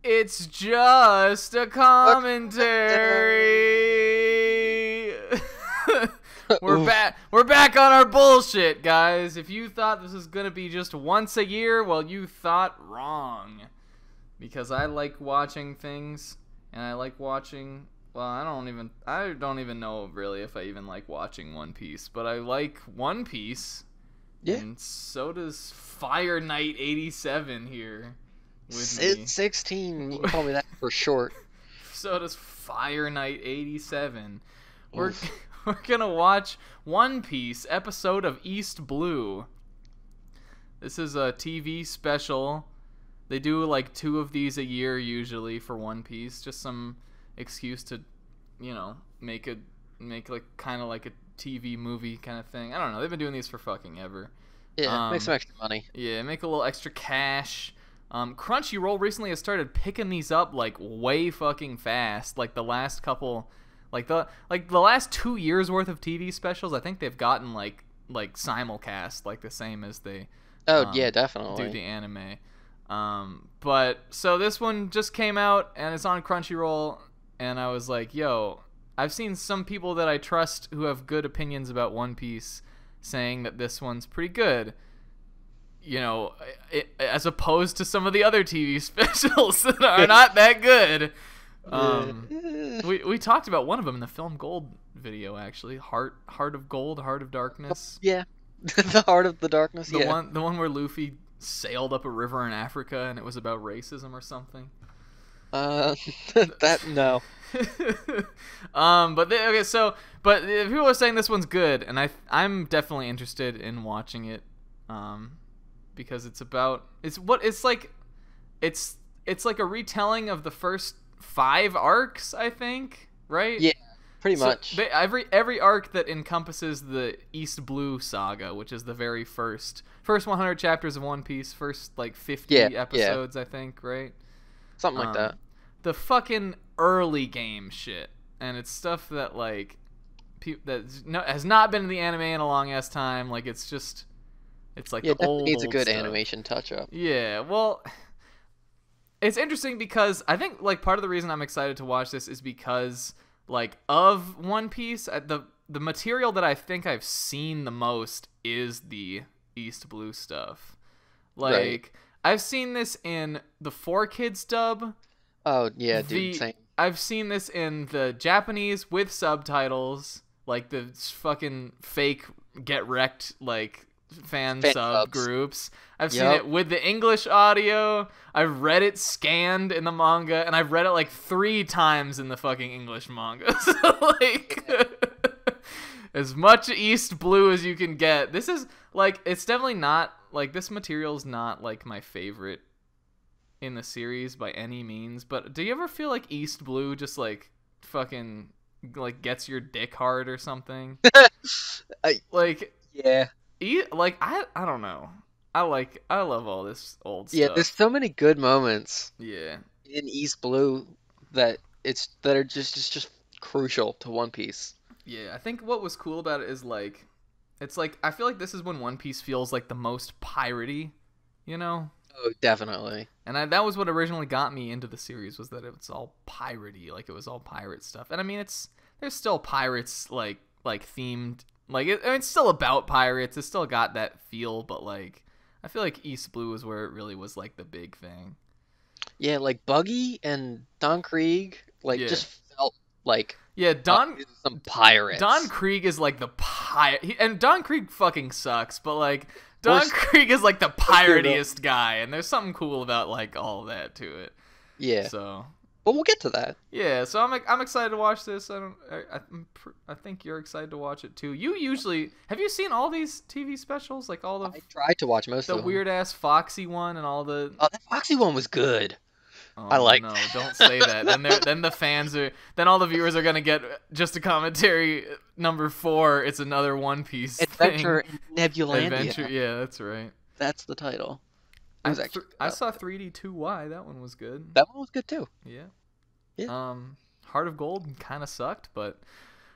It's just a commentary. We're back. We're back on our bullshit, guys. If you thought this was gonna be just once a year, well, you thought wrong. Because I like watching things, and I like watching. Well, I don't even know really if I even like watching One Piece, but I like One Piece. Yeah. And so does Fire Knight 87 here. With Siz16, you can call me that for short. So does Fire Knight 87. We're gonna watch One Piece episode of East Blue. This is a TV special. They do like 2 of these a year usually for One Piece. Just some excuse to, you know, make like kind of like a TV movie kind of thing. I don't know. They've been doing these for fucking ever. Yeah, make some extra money. Yeah, make a little extra cash. Crunchyroll recently has started picking these up like way fucking fast. Like the last couple, like the last 2 years worth of TV specials, I think they've gotten like simulcast, like the same as they. Oh yeah, definitely. Do the anime. But so this one just came out and it's on Crunchyroll, and I was like, yo, I've seen some people that I trust who have good opinions about One Piece saying that this one's pretty good. You know, as opposed to some of the other TV specials that are not that good. We talked about one of them in the Film Gold video, actually. Heart of Gold, Heart of Darkness. Yeah, the Heart of the Darkness. The one where Luffy sailed up a river in Africa and it was about racism or something. That no. But people are saying this one's good, and I'm definitely interested in watching it. Because it's like a retelling of the first 5 arcs, I think, right? Yeah, pretty much. Every arc that encompasses the East Blue saga, which is the very first 100 chapters of One Piece, first like 50 episodes, I think, right? Something like that. The fucking early game shit, and it's stuff that like has not been in the anime in a long ass time. Like it's like the old needs a good stuff. animation touch up. Yeah, well, it's interesting because I think like part of the reason I'm excited to watch this is because like of One Piece, the material that I think I've seen the most is the East Blue stuff. Like Right. I've seen this in the 4Kids dub. Oh yeah, dude. Same. I've seen this in the Japanese with subtitles, like the fucking fake Get Wrecked like fan sub groups. I've seen it with the English audio. I've read it scanned in the manga, and I've read it like 3 times in the fucking English manga. So like as much East Blue as you can get. This is like, it's definitely not like, this material's not like my favorite in the series by any means, but do you ever feel like East Blue just like fucking like gets your dick hard or something? Like yeah. Like I don't know. I love all this old stuff. Yeah, there's so many good moments. Yeah. In East Blue that are just crucial to One Piece. Yeah, I think what was cool about it is like, it's like I feel like this is when One Piece feels like the most piratey, you know? Oh, definitely. And that was what originally got me into the series, was that it was all piratey, like it was all pirate stuff. And I mean, there's still pirates like themed. Like, it's still about pirates. It's still got that feel, but, like, I feel like East Blue is where it really was, like, the big thing. Yeah, like, Buggy and Don Krieg, like, just felt like... Yeah, some pirates. Don Krieg is, like, the pirate... And Don Krieg fucking sucks, but, like, Don Krieg is, like, the piratiest guy, and there's something cool about, like, all of that to it. Yeah. So... But we'll get to that. Yeah, so I'm excited to watch this. I think you're excited to watch it too. Have you seen all these TV specials? Like all the I tried to watch most of them. The weird ass Foxy one and all the. Oh, that Foxy one was good. Oh, I like. No, don't say that. Then all the viewers are gonna get just a commentary number 4. It's another One Piece Adventure thing. in Nebulandia. Adventure, yeah, that's right. That's the title. I saw 3D2Y. That one was good. That one was good too. Yeah. Yeah. Heart of Gold kind of sucked, but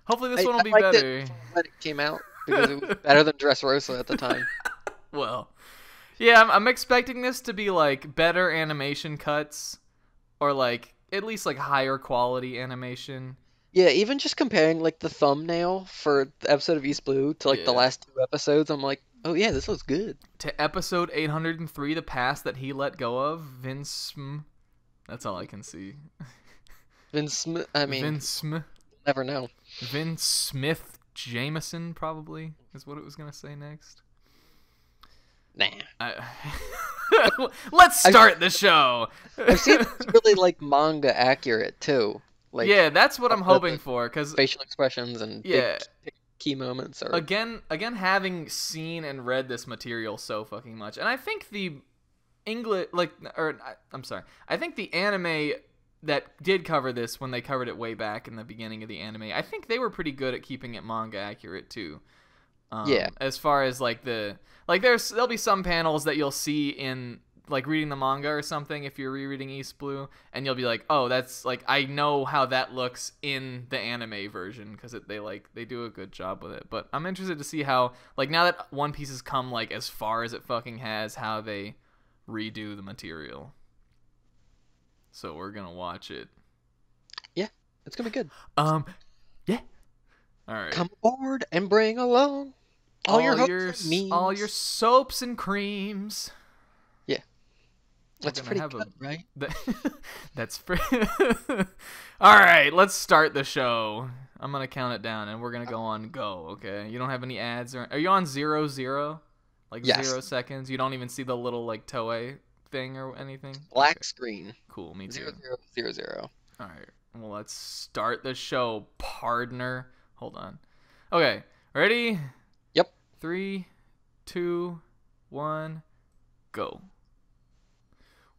hopefully this one will be better. When it came out, because it was better than Dressrosa at the time. Well, yeah, I'm expecting this to be like better animation cuts, or like at least like higher quality animation. Yeah, even just comparing like the thumbnail for the episode of East Blue to like the Yeah. last 2 episodes, I'm like, oh yeah, this looks good. To episode 803, the past that he let go of, Vince. That's all I can see. Vince Smith, never know. Vince Smith Jameson probably is what it was gonna say next. Nah. Let's start the show. I've seen it's really like manga accurate too. Like, yeah, that's what I'm hoping for, because facial expressions and big key moments are again having seen and read this material so fucking much, and I think the I think the anime that did cover this when they covered it way back in the beginning of the anime, I think they were pretty good at keeping it manga accurate too. As far as like there'll be some panels that you'll see in like reading the manga or something if you're rereading East Blue, and you'll be like, oh, that's like, I know how that looks in the anime version, because they do a good job with it. But I'm interested to see how, like, now that One Piece has come like as far as it fucking has, how they redo the material. So we're gonna watch it. Yeah, it's gonna be good. Yeah. All right. Come aboard and bring along all your soaps and creams. That's pretty good, right? That's pretty... All right, let's start the show. I'm going to count it down, and we're going to go on go, okay? You don't have any ads? Are you on 0-0? Like, yes. 0 seconds? You don't even see the little, like, Toei thing or anything? Black screen. Cool, me too. 0-0-0-0. All right, well, let's start the show, partner. Hold on. Okay, ready? Yep. 3, 2, 1, go.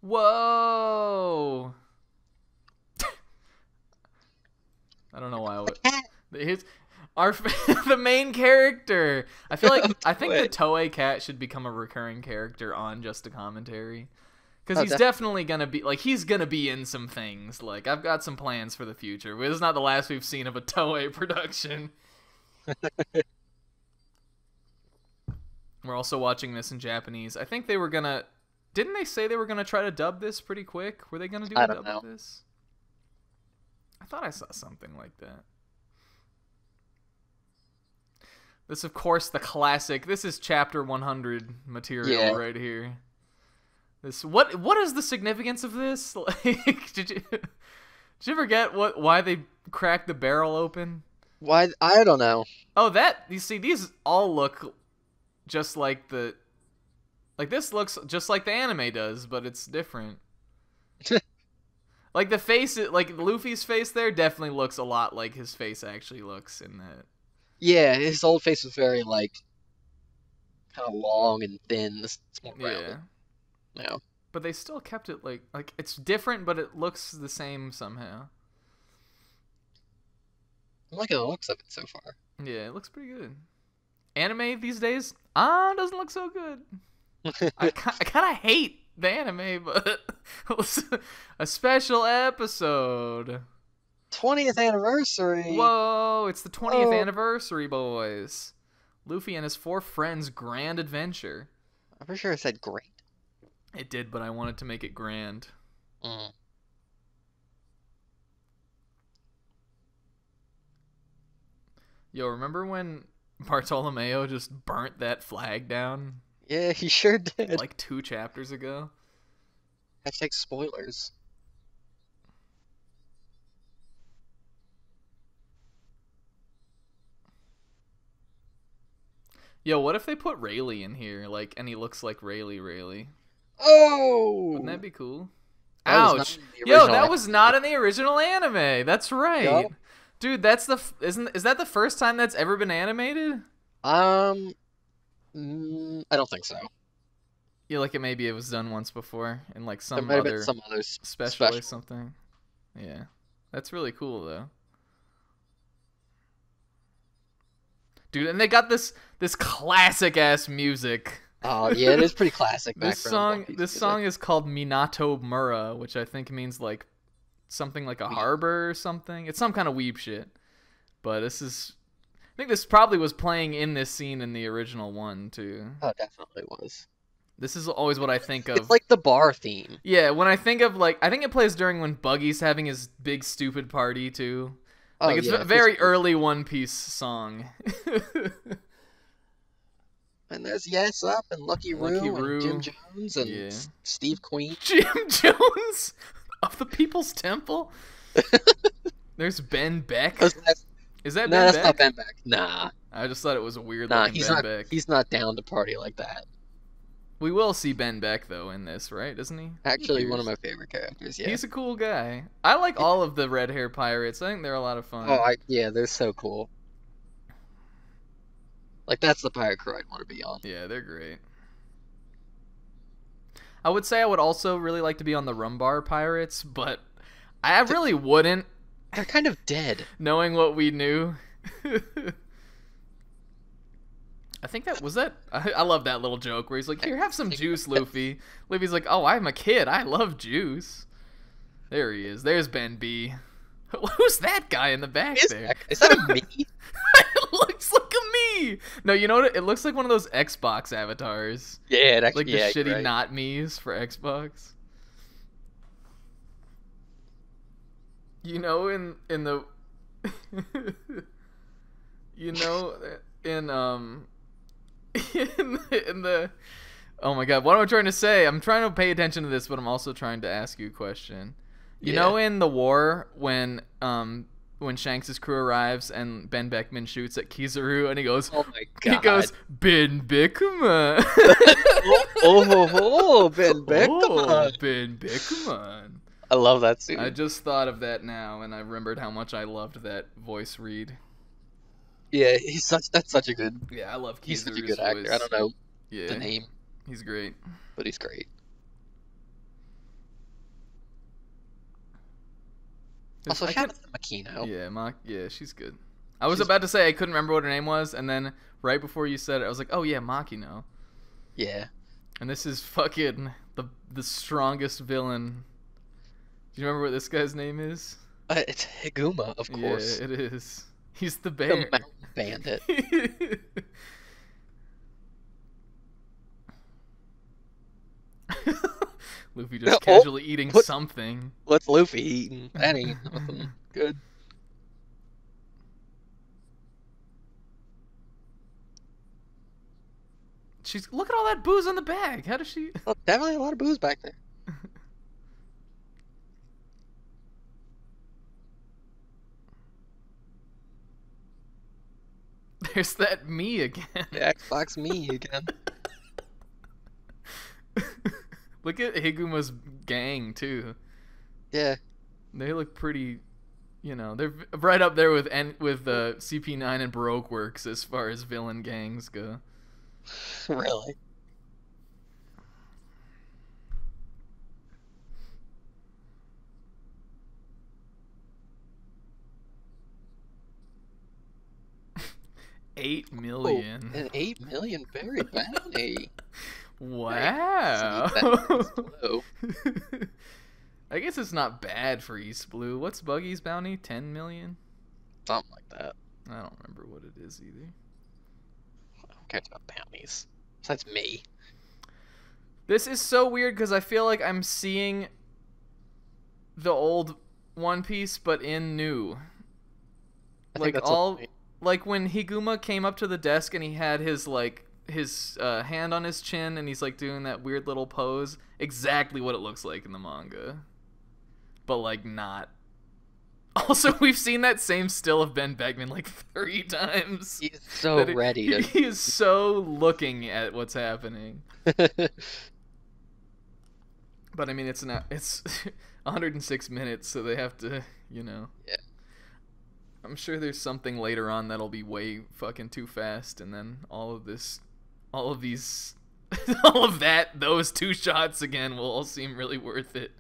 Whoa! I don't know why. The main character. I think the Toei cat should become a recurring character on Just a Commentary, because he's definitely gonna be in some things. Like, I've got some plans for the future. This is not the last we've seen of a Toei production. We're also watching this in Japanese. I think they were gonna. Didn't they say they were going to try to dub this pretty quick? Were they going to do a dub of this? I thought I saw something like that. This, of course, the classic. This is chapter 100 material right here. This what is the significance of this? Like, did you ever get why they cracked the barrel open? Why? I don't know. Oh, you see, these all look just like the. Like, this looks just like the anime does, but it's different. Like, the face, like, Luffy's face there definitely looks a lot like his face actually looks in that. Yeah, his old face was very, like, kind of long and thin. It's more rounded. Yeah. But they still kept it, like, it's different, but it looks the same somehow. I like the looks of it so far. Yeah, it looks pretty good. Anime these days, doesn't look so good. I kind of hate the anime, but it was a special episode. 20th anniversary. Whoa, it's the 20th anniversary, boys. Luffy and his 4 friends' grand adventure. I'm pretty sure it said great. It did, but I wanted to make it grand. Yo, remember when Bartolomeo just burnt that flag down? Yeah, he sure did. Like 2 chapters ago. Hashtag spoilers. Yo, what if they put Rayleigh in here, like, and he looks like Rayleigh? Oh! Wouldn't that be cool? Ouch! Yo, that was not in the original anime. That's right. Yep. Dude, is that the first time that's ever been animated? I don't think so. Yeah, like maybe it was done once before in like some other special or something. Yeah, that's really cool though, dude. And they got this classic ass music. Oh yeah, it is pretty classic. This song is called Minato Mura, which I think means like something like a harbor or something. It's some kind of weeb shit. But I think this probably was playing in this scene in the original one too. Oh, it definitely was. This is always what I think of. It's like the bar theme. Yeah, when I think of, like, I think it plays during when Buggy's having his big stupid party, too. Like, it's a very early One Piece song. And there's Usopp and Lucky Roo and Jim Jones and Steve Queen. Jim Jones of the People's Temple? There's Ben Beck. Is that Ben Beck? No, that's not Ben Beck. Nah. I just thought it was a weird looking Ben Beck. He's not down to party like that. We will see Ben Beck, though, in this, right? Isn't he? Actually, one of my favorite characters, yeah. He's a cool guy. I like all of the red hair pirates. I think they're a lot of fun. Oh, yeah, they're so cool. Like, that's the pirate crew I'd want to be on. Yeah, they're great. I would say I would also really like to be on the Rumbar Pirates, but I really wouldn't. They're kind of dead. Knowing what we knew. I think that was that. I love that little joke where he's like, "Here, have some juice, Luffy." Luffy's like, "Oh, I'm a kid. I love juice." There he is. There's Ben B. Who's that guy in the back there? Is that a me? It looks like a me. No, you know what? It looks like one of those Xbox avatars. Yeah, it actually. Like the shitty not me's for Xbox. You know, in the. You know, in the oh my god, what am I trying to say? I'm trying to pay attention to this, but I'm also trying to ask you a question. You know, in the war when Shanks' crew arrives and Ben Beckman shoots at Kizaru and he goes, "Oh my god!" He goes, "Ben Beckman." Ben Beckman. Oh, Ben Beckman. I love that scene. I just thought of that now, and I remembered how much I loved that voice read. Yeah, that's such a good. Yeah, I love Kizaru's He's such a good actor. voice. I don't know the name. He's great. But he's great. Also, shout out to Makino. Yeah, she's good. I was about to say I couldn't remember what her name was, and then right before you said it, I was like, oh yeah, Makino. Yeah. And this is fucking the strongest villain. Do you remember what this guy's name is? It's Higuma, of course. Yeah, it is. He's the bear. The mountain bandit. Luffy just casually eating something. What's Luffy eating? That ain't nothing good. Look at all that booze in the bag. How does she? Oh, definitely a lot of booze back there. There's that me again. The Xbox me again. Look at Higuma's gang too. Yeah. They look pretty, they're right up there with CP9 and Baroque Works as far as villain gangs go. Really? $8 million. Oh, an 8 million berry bounty. Wow. I guess it's not bad for East Blue. What's Buggy's bounty? 10 million? Something like that. I don't remember what it is either. I don't care about bounties. Besides me. This is so weird because I feel like I'm seeing the old One Piece, but in new. Like when Higuma came up to the desk and he had his hand on his chin and he's like doing that weird little pose. Exactly what it looks like in the manga. But like not. Also, we've seen that same still of Ben Beckman like 3 times. He's so ready. He is so looking at what's happening. But I mean, it's 106 minutes, so they have to, Yeah. I'm sure there's something later on that'll be way fucking too fast, and then all of those 2 shots again will all seem really worth it.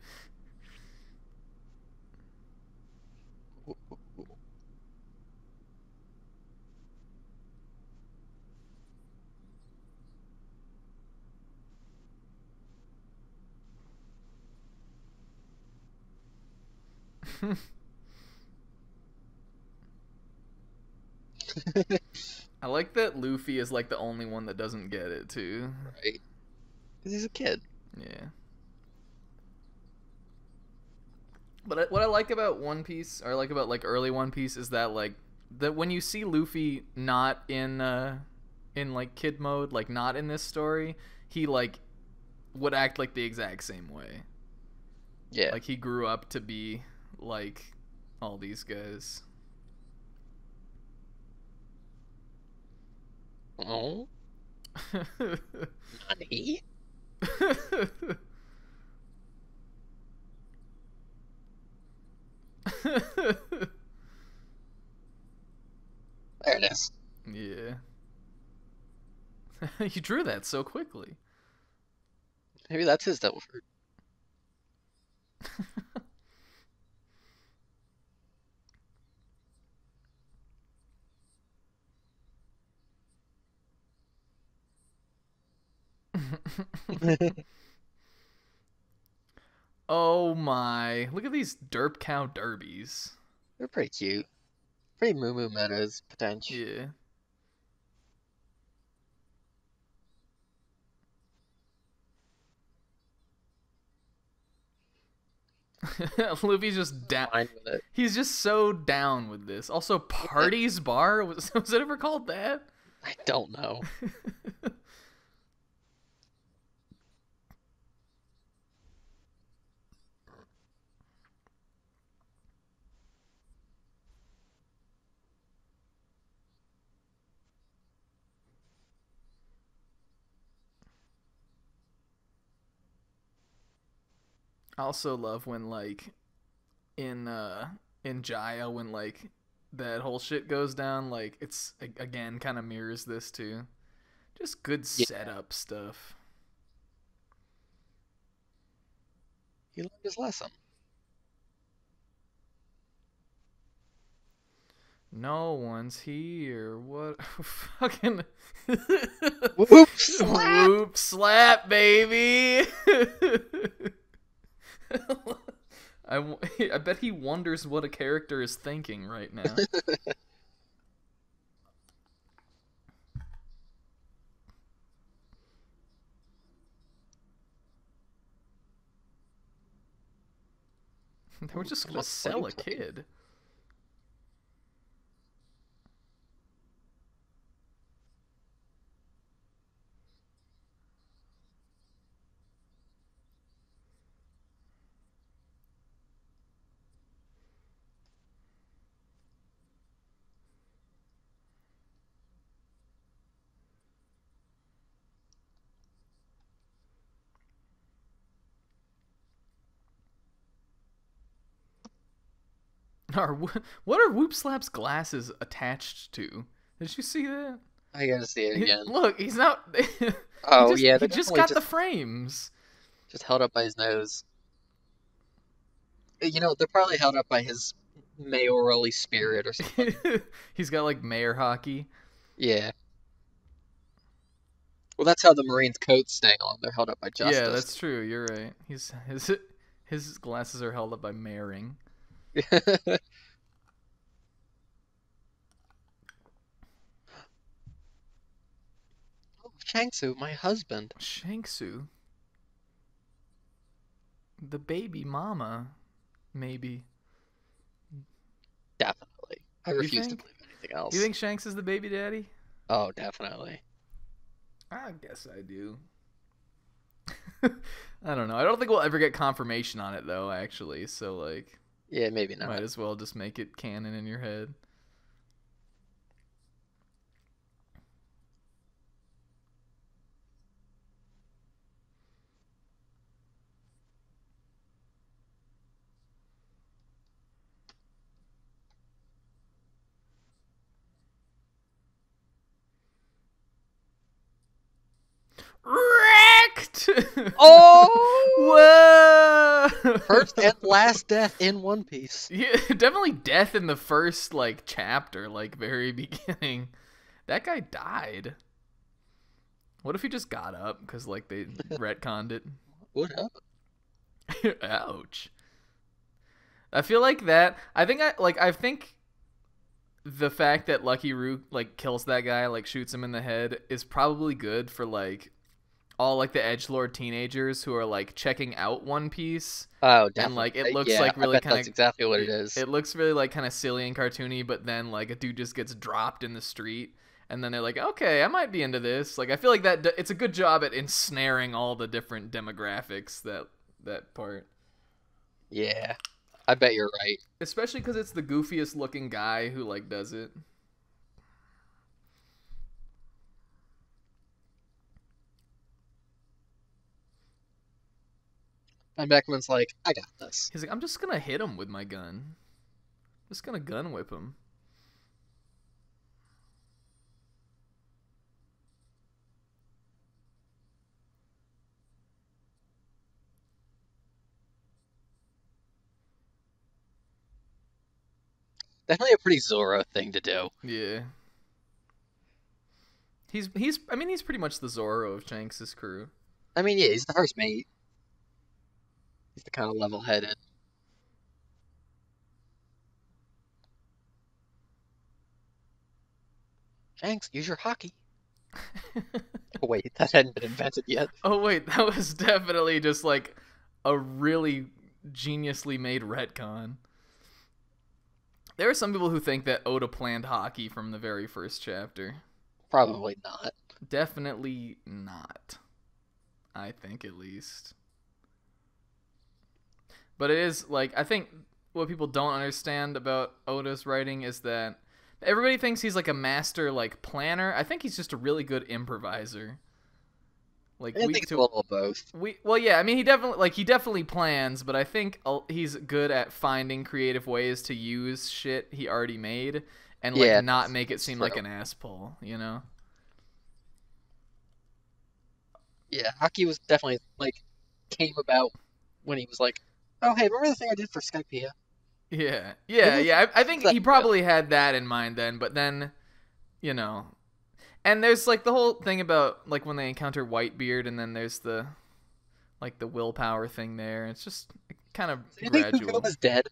I like that Luffy is like the only one that doesn't get it too. Right. Because he's a kid. Yeah. But what I like about One Piece, or I like about like early One Piece, is that like that when you see Luffy not in like kid mode, like not in this story, he like would act like the exact same way. Yeah. Like he grew up to be like all these guys. Oh. Nani? There it is. Yeah. You drew that so quickly. Maybe that's his devil fruit. Oh my. Look at these derp cow derbies. They're pretty cute. Pretty moo moo metas, potential. Yeah. Luffy's just down. With it. He's just so down with this. Also, Party's Bar? Was it ever called that? I don't know. I also love when like in Jaya when like that whole shit goes down, like it's again kind of mirrors this too. Just good setup stuff. He learned his lesson. No one's here. What fucking Whoop slap! Whoop slap, baby. I bet he wonders what a character is thinking right now. They were just gonna sell a kid. What are Whoop Slap's glasses attached to? Did you see that? I gotta see it again. Look, he's not. Oh, he just got the frames. Just held up by his nose. You know, they're probably held up by his mayorally spirit or something. He's got like mayor hockey. Yeah. Well, that's how the Marines' coats stay on. They're held up by justice. Yeah, that's true. You're right. His glasses are held up by mayoring. Oh, Shanksu, my husband. Shanksu? The baby mama, maybe. Definitely. I refuse to believe anything else. You think Shanks is the baby daddy? Oh, definitely. I guess I do. I don't know. I don't think we'll ever get confirmation on it, though, actually. So, like... Yeah, maybe not. Might as well just make it canon in your head. Wrecked! Oh! Whoa! First and last death in One Piece. Yeah, definitely death in the first, like, chapter, like, very beginning. That guy died. What if he just got up? Because, like, they retconned it. What up? Ouch. I feel like that... I think the fact that Lucky Root, like, kills that guy, like, shoots him in the head is probably good for, like... all like the edgelord teenagers who are like checking out One Piece. Oh, definitely. And like it looks like really kind of. That's exactly what it is. It looks really like kind of silly and cartoony, but then like a dude just gets dropped in the street, and then they're like, okay, I might be into this. Like I feel like that it's a good job at ensnaring all the different demographics that part. Yeah, I bet you're right. Especially because it's the goofiest looking guy who like does it. And Beckman's like, I got this. He's like, I'm just gonna hit him with my gun. Just gonna gun whip him. Definitely a pretty Zoro thing to do. Yeah. He's pretty much the Zoro of Shanks' crew. I mean, yeah, he's the first mate. He's the kind of level-headed. Shanks, use your hockey. Oh, wait, that hadn't been invented yet. Oh, wait, that was definitely just like a really geniusly made retcon. There are some people who think that Oda planned hockey from the very first chapter. Probably not. Definitely not. I think, at least. But it is, like, I think what people don't understand about Oda's writing is that everybody thinks he's, like, a master, like, planner. I think he's just a really good improviser. Like, I think it's a little of both. Well, yeah, I mean, he definitely plans, but I think he's good at finding creative ways to use shit he already made and, like, not make it seem like an ass pull, you know? Yeah, hockey was definitely, like, came about when he was like, oh, hey, remember the thing I did for Skypiea? Yeah. I think he probably had that in mind then, but then, you know. And there's, like, the whole thing about, like, when they encounter Whitebeard, and then there's the, like, the willpower thing there. It's just kind of gradual. Think Usopp was dead?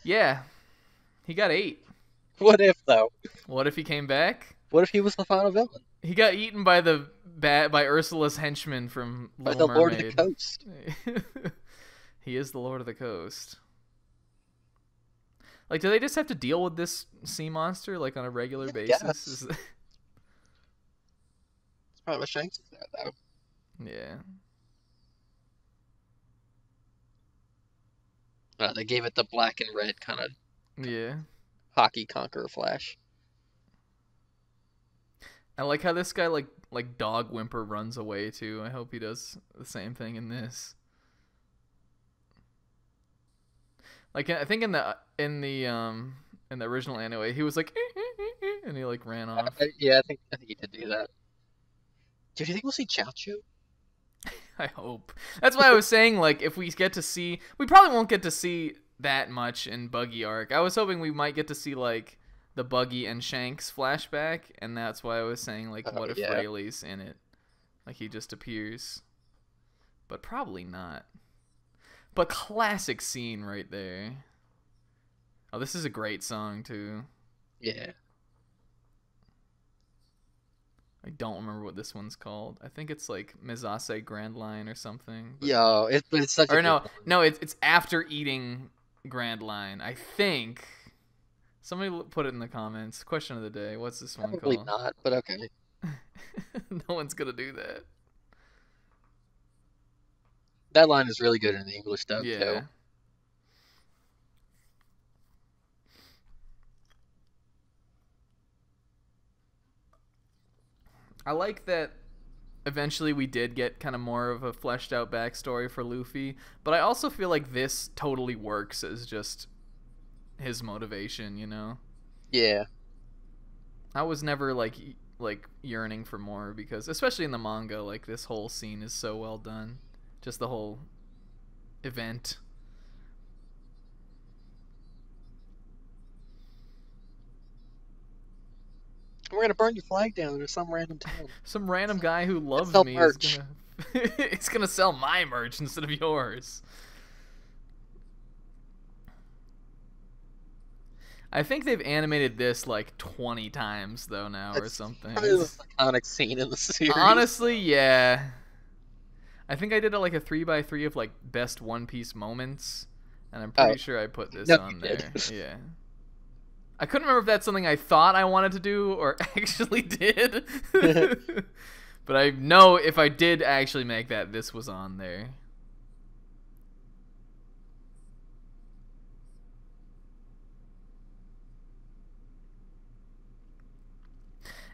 Yeah. He got 8. What if, though? What if he came back? What if he was the final villain? He got eaten by by Ursula's henchman from Little Mermaid. The Lord of the Coast. He is the Lord of the Coast. Like, do they just have to deal with this sea monster, like, on a regular basis? It's probably what Shanks is there, though. Yeah. They gave it the black and red kind of hockey conqueror flash. I like how this guy, like Dog Whimper runs away, too. I hope he does the same thing in this. Like, I think in the original anime, he was like, and he, like, ran off. Yeah, I think he did do that. Do you think we'll see Chow Chu? I hope. That's why I was saying, like, if we get to see... We probably won't get to see that much in Buggy arc. I was hoping we might get to see, like, the Buggy and Shanks flashback, and that's why I was saying, like, what if Rayleigh's in it? Like, he just appears. But probably not. But classic scene right there. Oh, this is a great song, too. Yeah. I don't remember what this one's called. I think it's like Mizase Grand Line or something. Yo, it's such a or no, it's after eating Grand Line. I think. Somebody put it in the comments. Question of the day. What's this one Probably called? Not, but okay. No one's gonna do that. That line is really good in the English dub, too. I like that eventually we did get kind of more of a fleshed out backstory for Luffy, but I also feel like this totally works as just his motivation, you know? Yeah. I was never like yearning for more because, especially in the manga, like this whole scene is so well done. Just the whole event. We're gonna burn your flag down in some random town. Some random guy who loves me merch. is gonna sell my merch instead of yours. I think they've animated this like 20 times though now or something. Probably the most iconic scene in the series. Honestly, yeah. I think I did like a 3x3 of like best One Piece moments, and I'm pretty sure I put this on there. Yeah. I couldn't remember if that's something I thought I wanted to do or actually did. But I know if I did actually make that, this was on there.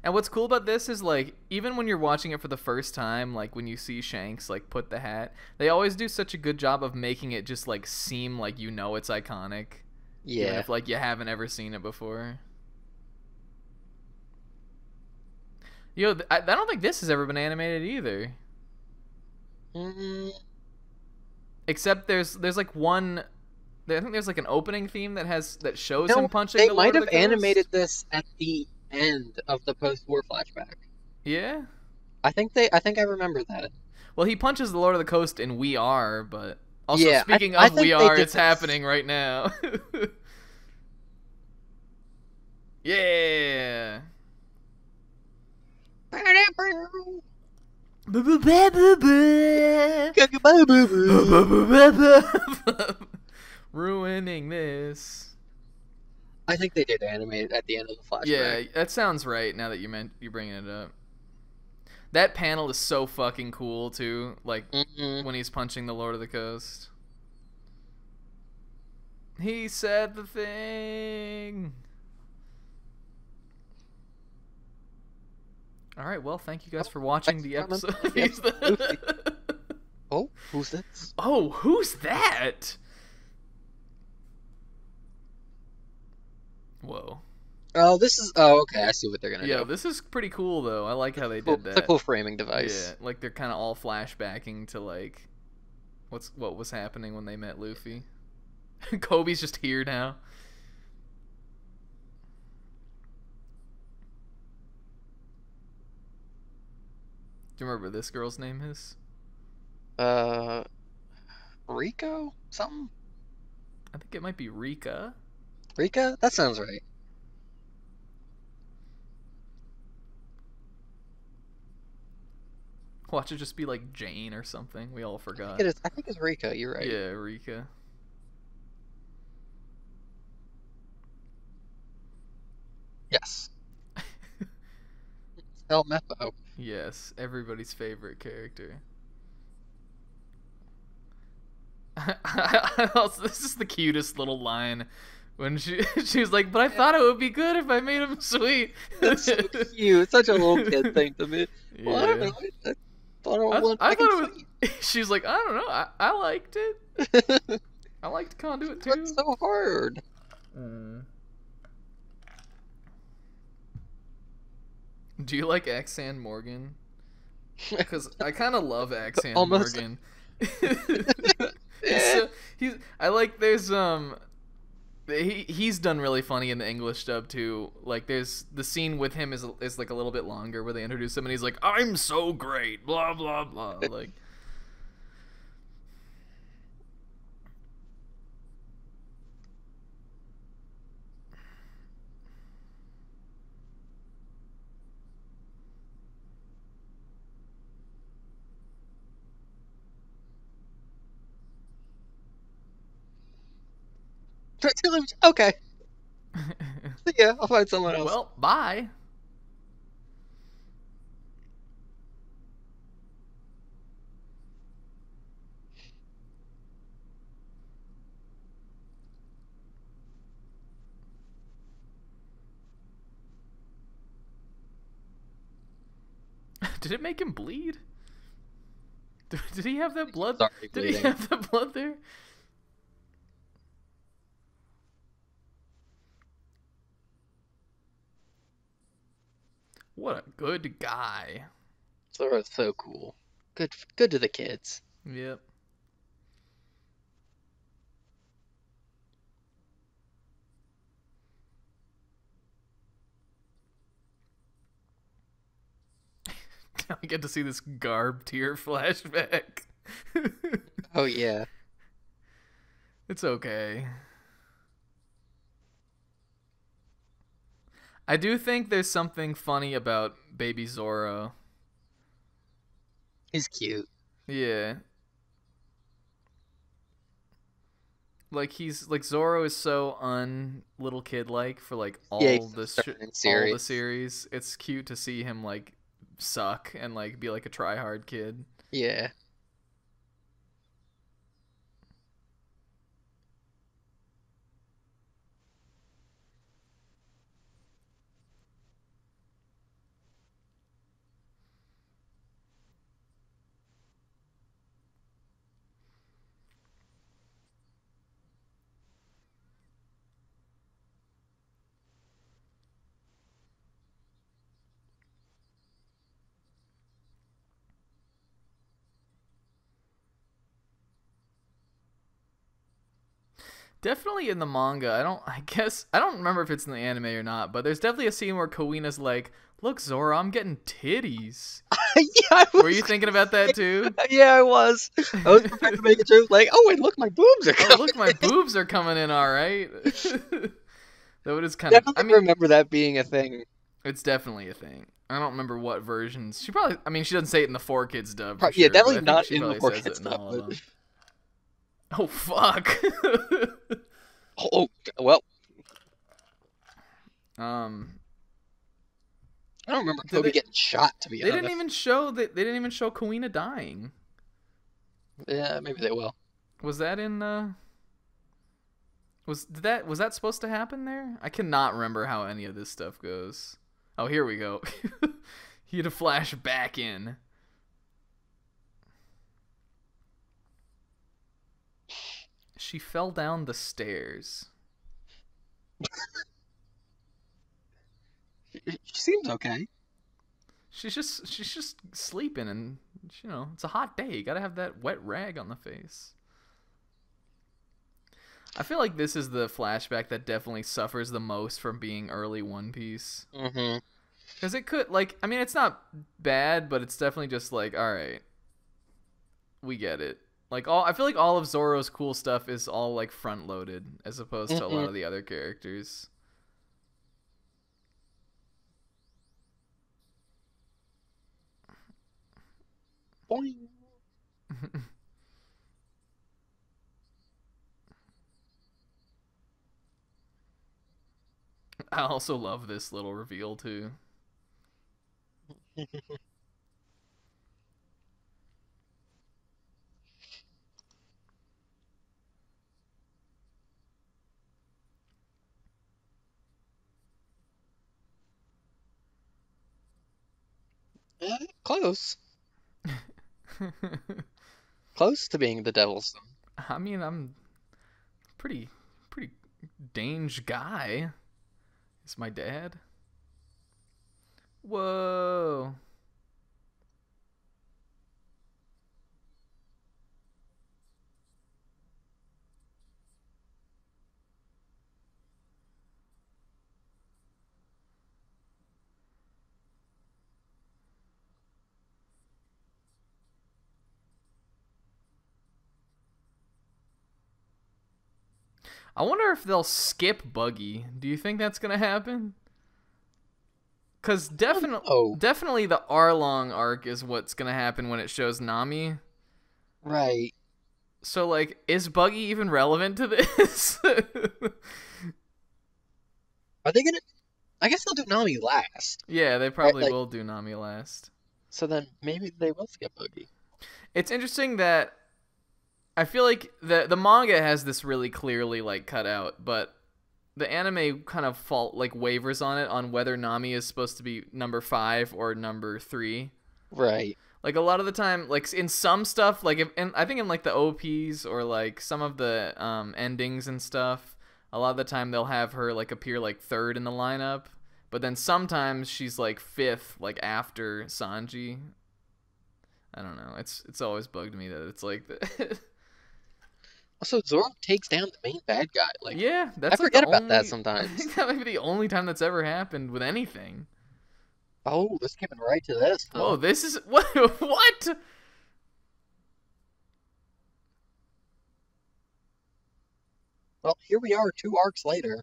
And what's cool about this is, like, even when you're watching it for the first time, like, when you see Shanks, like, put the hat, they always do such a good job of making it just, like, seem like you know it's iconic. Yeah. Even if, like, you haven't ever seen it before. Yo, I don't think this has ever been animated either. Except there's like one... I think there's, like, an opening theme that shows him punching the Lord of the Coast. They might have animated this at the end of the post-war flashback. Yeah? I think I remember that. Well, he punches the Lord of the Coast in We Are, but also speaking of We Are, it's happening right now. Yeah. Ruining this. I think they did animate it at the end of the flashback. Yeah, that sounds right now that you're bringing it up. That panel is so fucking cool too, like when he's punching the Lord of the Coast. He said the thing. All right, well, thank you guys for watching the episode. Oh, who's this? Oh, who's that? Whoa. Oh, this is... Oh, okay, I see what they're gonna do. Yeah, this is pretty cool, though. I like how they did that. It's a cool framing device. Yeah, like they're kind of all flashbacking to, like, what was happening when they met Luffy. Koby's just here now. Do you remember what this girl's name is? Rico? Something? I think it might be Rika. Rika? That sounds right. Watch it just be like Jane or something. We all forgot. I think it's Rika. You're right. Yeah, Rika. Yes. El Meppo. Yes, everybody's favorite character. This is the cutest little line when she was like, "But I thought it would be good if I made him sweet." That's so cute. It's such a little kid thing to me. Yeah. Well, I don't know. I thought it was. She's like, I don't know. I liked it. I liked Conduit too. It's so hard. Do you like Axan Morgan? Because I kind of love Axan Morgan. He's done really funny in the English dub too. Like there's the scene with him is like a little bit longer where they introduce him and he's like, "I'm so great," blah blah blah. Like Okay. Yeah, I'll find someone else. Well, bye. Did it make him bleed? Did he have that blood? Did he have the blood there? What a good guy. Zoro's so cool. Good to the kids. Yep. Now we get to see this garb tear flashback. Oh yeah. It's okay. I do think there's something funny about baby Zoro. He's cute. Yeah. Like he's like Zoro is so little kid like for like Yeah, all he's the all the series. It's cute to see him like suck and like be like a try hard kid. Yeah. Definitely in the manga. I don't remember if it's in the anime or not, but there's definitely a scene where Kawina's like, "Look, Zoro, I'm getting titties." Yeah, Were you thinking about that too? Yeah, I was. I was prepared to make a joke like, "Oh wait, look, my boobs are coming." Oh, look, my boobs are coming in all right. Though it is kind of. Definitely remember that being a thing. It's definitely a thing. I don't remember what versions. She probably. I mean, she doesn't say it in the 4Kids dub. For Yeah, sure, definitely but I not think in the probably 4Kids says it in dub. all of them. Oh fuck. Oh well. I don't remember Koby getting shot. To be honest, they didn't even show that. They didn't even show Kawina dying. Yeah, maybe they will. Was that in? Was that supposed to happen there? I cannot remember how any of this stuff goes. Oh, here we go. He had to flash back in. She fell down the stairs. She seems okay. She's just sleeping, and you know it's a hot day. You gotta have that wet rag on the face. I feel like this is the flashback that definitely suffers the most from being early One Piece. Mm-hmm. Because it could, like, I mean, it's not bad, but it's definitely just like, all right, we get it. Like I feel like all of Zoro's cool stuff is all like front loaded as opposed to a lot of the other characters. Boing. I also love this little reveal too. Close. Close to being the Devil's Stone. I mean, I'm pretty dange guy. Is my dad? Whoa. I wonder if they'll skip Buggy. Do you think that's gonna happen? Cause definitely the Arlong arc is what's gonna happen when it shows Nami. Right. So like, is Buggy even relevant to this? Are they gonna? I guess they'll do Nami last. Yeah, they probably will do Nami last. So then maybe they will skip Buggy. It's interesting that I feel like the manga has this really clearly like cut out, but the anime kind of wavers on it on whether Nami is supposed to be number 5 or number 3. Right. Like a lot of the time, like in some stuff, like I think in like the OPs or like some of the endings and stuff, a lot of the time they'll have her like appear like 3rd in the lineup, but then sometimes she's like 5th, like after Sanji. I don't know. It's always bugged me that it's like Also, Zoro takes down the main bad guy. Like, yeah, that's I forget about that sometimes. I think that might be the only time that's ever happened with anything. Oh, let's skip right to this. Though. Whoa, this is what? What? Well, here we are, 2 arcs later.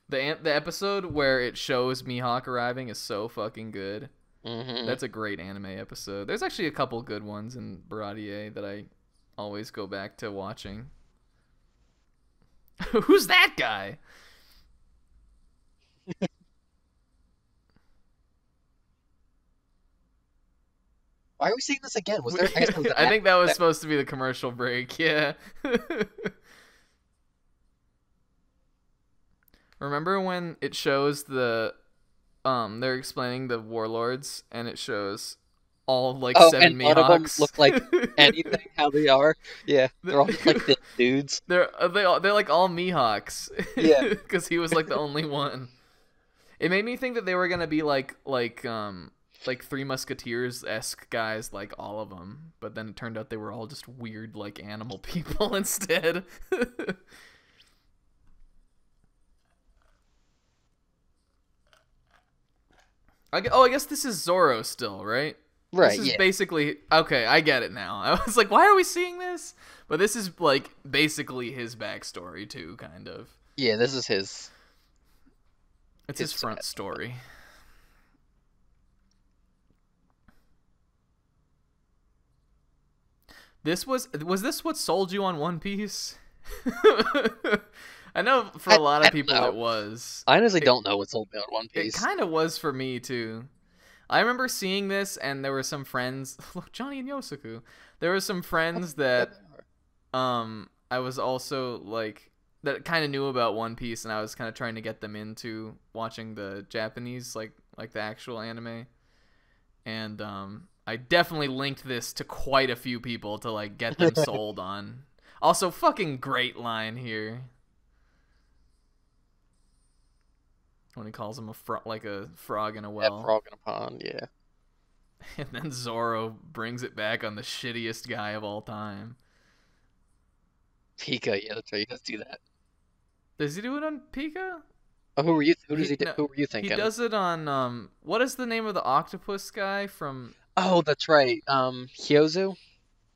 The episode where it shows Mihawk arriving is so fucking good. That's a great anime episode. There's actually a couple good ones in Baratie that I always go back to watching. Who's that guy? Why are we seeing this again? Was there? I think that was supposed to be the commercial break. Yeah. Remember when it shows the they're explaining the warlords and it shows all like 7 Mihawks. None of them look like anything how they are. Yeah, they're all just like thin dudes. They're like all Mihawks. Yeah, because he was like the only one. It made me think that they were gonna be like Three Musketeers-esque guys, like all of them, but then it turned out they were all just weird like animal people instead. I guess this is Zoro still, right? Right, This is basically... Okay, I get it now. I was like, why are we seeing this? But this is, like, basically his backstory, too, kind of. Yeah, this is his... It's his front story. Was this what sold you on One Piece? I know for a lot of people it was. I honestly don't know what sold me on One Piece. It kind of was for me, too. I remember seeing this, and there were some friends... Look, Johnny and Yosuku. There were some friends that I was also, like... That kind of knew about One Piece, and I was kind of trying to get them into watching the Japanese, like the actual anime. And I definitely linked this to quite a few people to, like, get them sold on. Also, fucking great line here. When he calls him a frog in a well. Yeah, frog in a pond, yeah. And then Zoro brings it back on the shittiest guy of all time. Pika, yeah, that's right. He does do that. Does he do it on Pika? Oh, who were you? Who were you thinking? He does it on what is the name of the octopus guy from? Oh, that's right. Hyozu.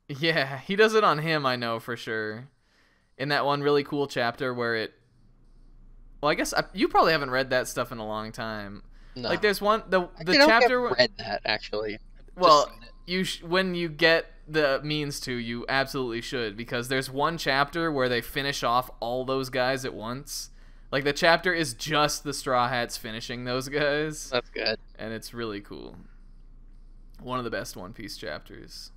Yeah, he does it on him. I know for sure. In that one really cool chapter where it. Well, I guess you probably haven't read that stuff in a long time. No. Like there's one the chapter. I've read that actually. Well, when you get the means to, you absolutely should, because there's one chapter where they finish off all those guys at once. Like the chapter is just the Straw Hats finishing those guys. That's good. And it's really cool. One of the best One Piece chapters.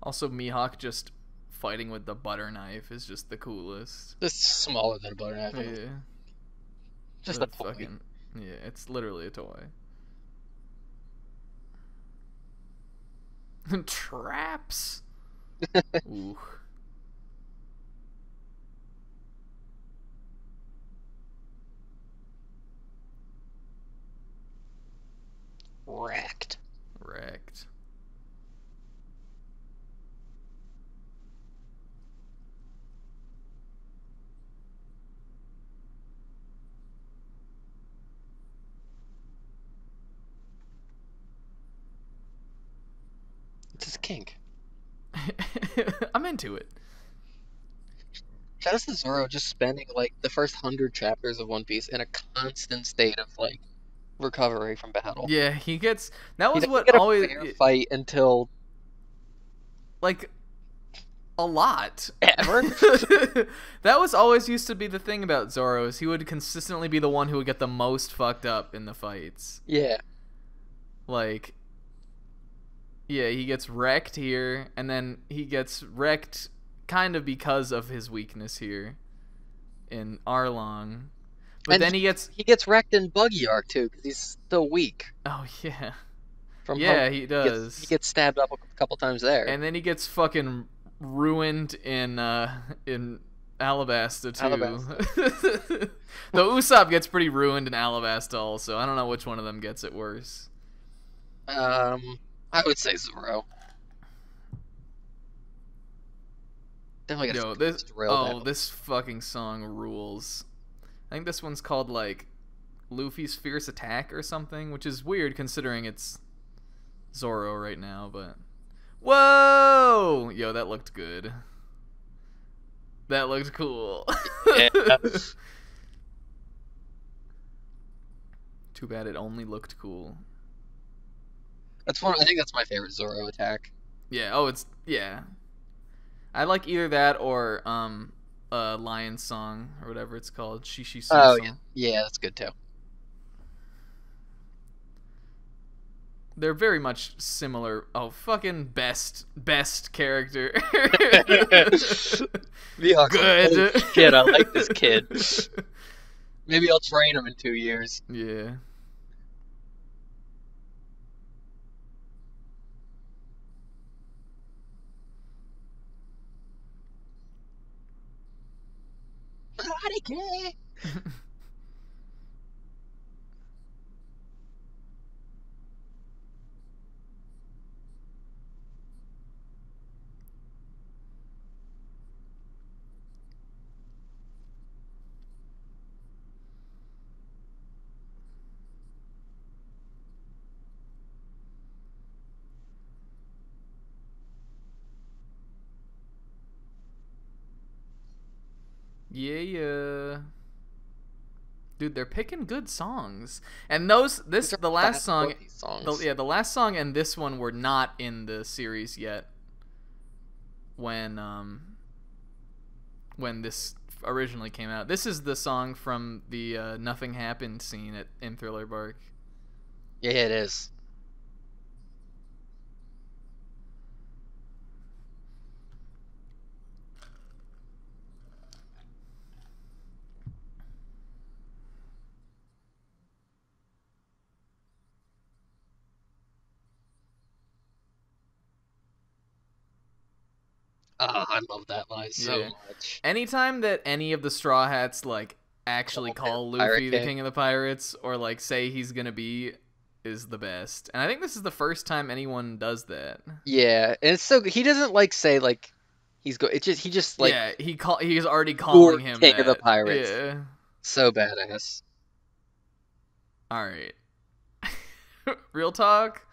Also, Mihawk just fighting with the butter knife is just the coolest. Just smaller than a butter knife. Yeah. Just a toy. Yeah, it's literally a toy. Traps. Ooh. Wrecked. It's his kink. I'm into it. Shout out to Zoro just spending like the first 100 chapters of One Piece in a constant state of like recovery from battle. Yeah, he gets that was what always a fair fight until like a lot. Ever? That was always used to be the thing about Zoro, is he would consistently be the one who would get the most fucked up in the fights. Yeah. Like, yeah, he gets wrecked here, and then he gets wrecked kind of because of his weakness here in Arlong. But and then he gets wrecked in Buggy arc too, because he's still weak. Oh yeah. From he does. He gets stabbed up a couple times there. And then he gets fucking ruined in Alabasta too. The Usopp gets pretty ruined in Alabasta also. I don't know which one of them gets it worse. I would say Zoro. Definitely Yo, got this drill battle. this fucking song rules. I think this one's called like Luffy's Fierce Attack or something, which is weird considering it's Zoro right now, but whoa! Yo, that looked good. That looked cool. Yeah. Too bad it only looked cool. That's one. I think that's my favorite Zoro attack. Yeah, yeah. I like either that or Lion Song or whatever it's called, Shishi Oh Song. yeah, that's good too. They're very much similar. Oh, fucking best character. Mihawk's good. Like, holy shit, I like this kid. Maybe I'll train him in 2 years. Yeah. Yeah. Dude, they're picking good songs, and the last song, the last song and this one were not in the series yet. When this originally came out, this is the song from the Nothing Happened scene in Thriller Bark. Yeah, it is. Oh, I love that line so much. Anytime that any of the Straw Hats like actually call Luffy the King of the Pirates or like say he's gonna be, is the best. And I think this is the first time anyone does that. Yeah, and it's so he doesn't like say like he's he just like he's already calling him King that. of the Pirates. Yeah. So badass. All right. Real talk.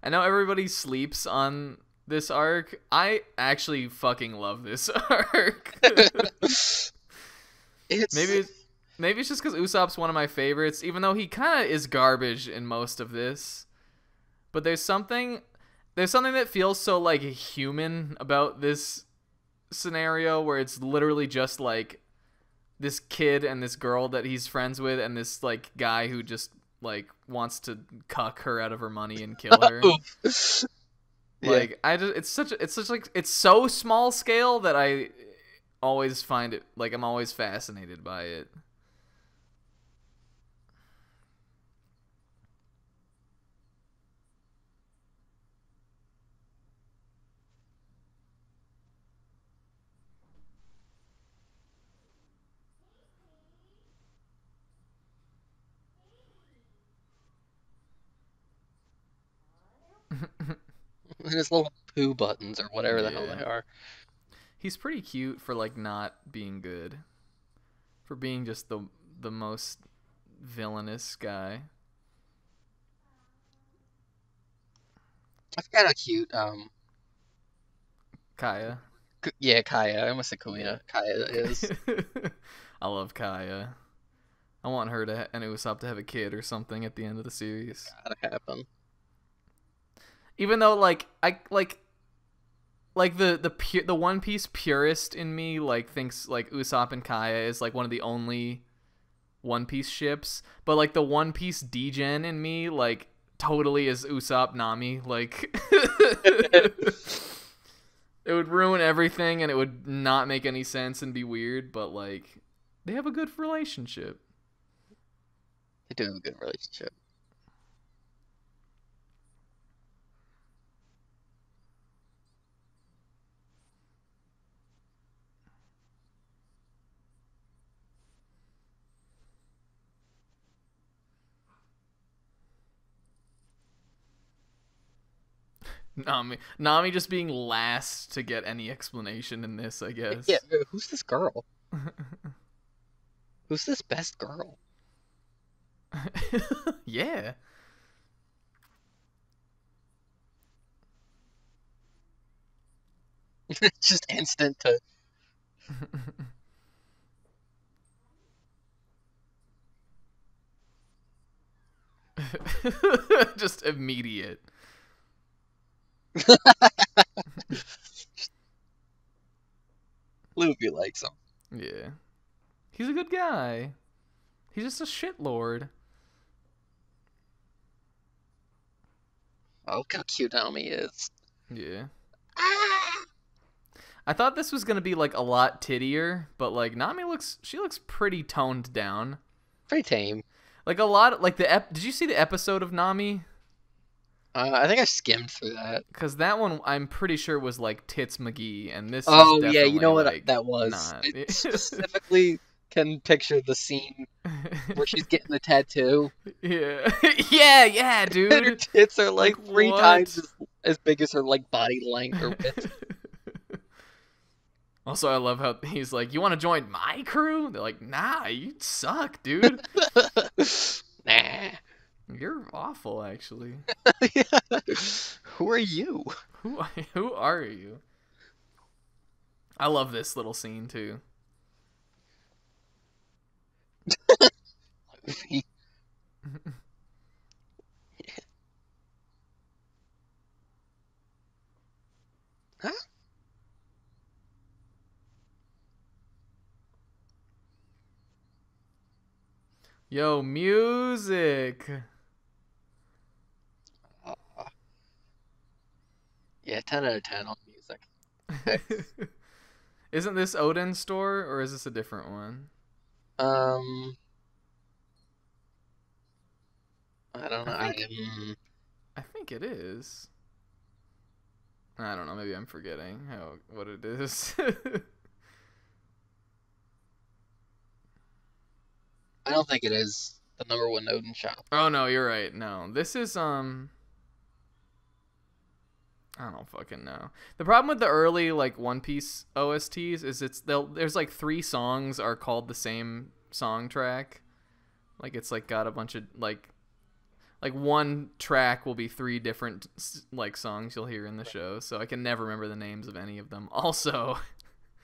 I know everybody sleeps on this arc. I actually fucking love this arc. Maybe it's just because Usopp's one of my favorites, even though he kind of is garbage in most of this. But there's something that feels so like human about this scenario, where it's literally just like this kid and this girl that he's friends with, and this like guy who just like wants to cuck her out of her money and kill her. Like it's so small scale that I always find it like I'm always fascinated by it. And his little poo buttons or whatever the hell they are. He's pretty cute for like not being good. For being just the most villainous guy. I forgot how cute Kaya. Yeah, Kaya. I almost said Kuina. Kaya is. I love Kaya. I want her and Usopp to have a kid or something at the end of the series. Gotta happen. Even though like the One Piece purist in me like thinks like Usopp and Kaya is like one of the only One Piece ships, but like the One Piece degen in me like totally is Usopp Nami. Like it would ruin everything and it would not make any sense and be weird, but like they have a good relationship. They do have a good relationship. Nami just being last to get any explanation in this, I guess. Yeah, who's this girl? Who's this best girl? Yeah. Just instant to... Just immediate. Luffy likes him. Yeah. He's a good guy. He's just a shitlord. Oh, look how cute Nami is. Yeah. Ah! I thought this was gonna be like a lot tittier, but like Nami looks pretty toned down. Pretty tame. Like a lot, like did you see the episode of Nami? I think I skimmed through that. Because that one, I'm pretty sure was like Tits McGee, and this. Oh is yeah, you know what like, that was. not. I specifically can picture the scene where she's getting the tattoo. Yeah, yeah, dude. And her tits are like 3 what? times as big as her like body length or width. Also, I love how he's like, "You want to join my crew?" They're like, "Nah, you suck, dude." Nah. You're awful, actually. Yeah. Who are you? Who are you? I love this little scene too. Huh? Yo, music. Yeah, 10 out of 10 on music. Isn't this Odin's store, or is this a different one? I don't know. I think it is. I don't know. Maybe I'm forgetting what it is. I don't think it is the #1 Odin shop. Oh no, you're right. No, this is I don't fucking know. The problem with the early like One Piece OSTs is there's like 3 songs are called the same song track. Like it's like got a bunch of like one track will be 3 different like songs you'll hear in the show. So I can never remember the names of any of them. Also,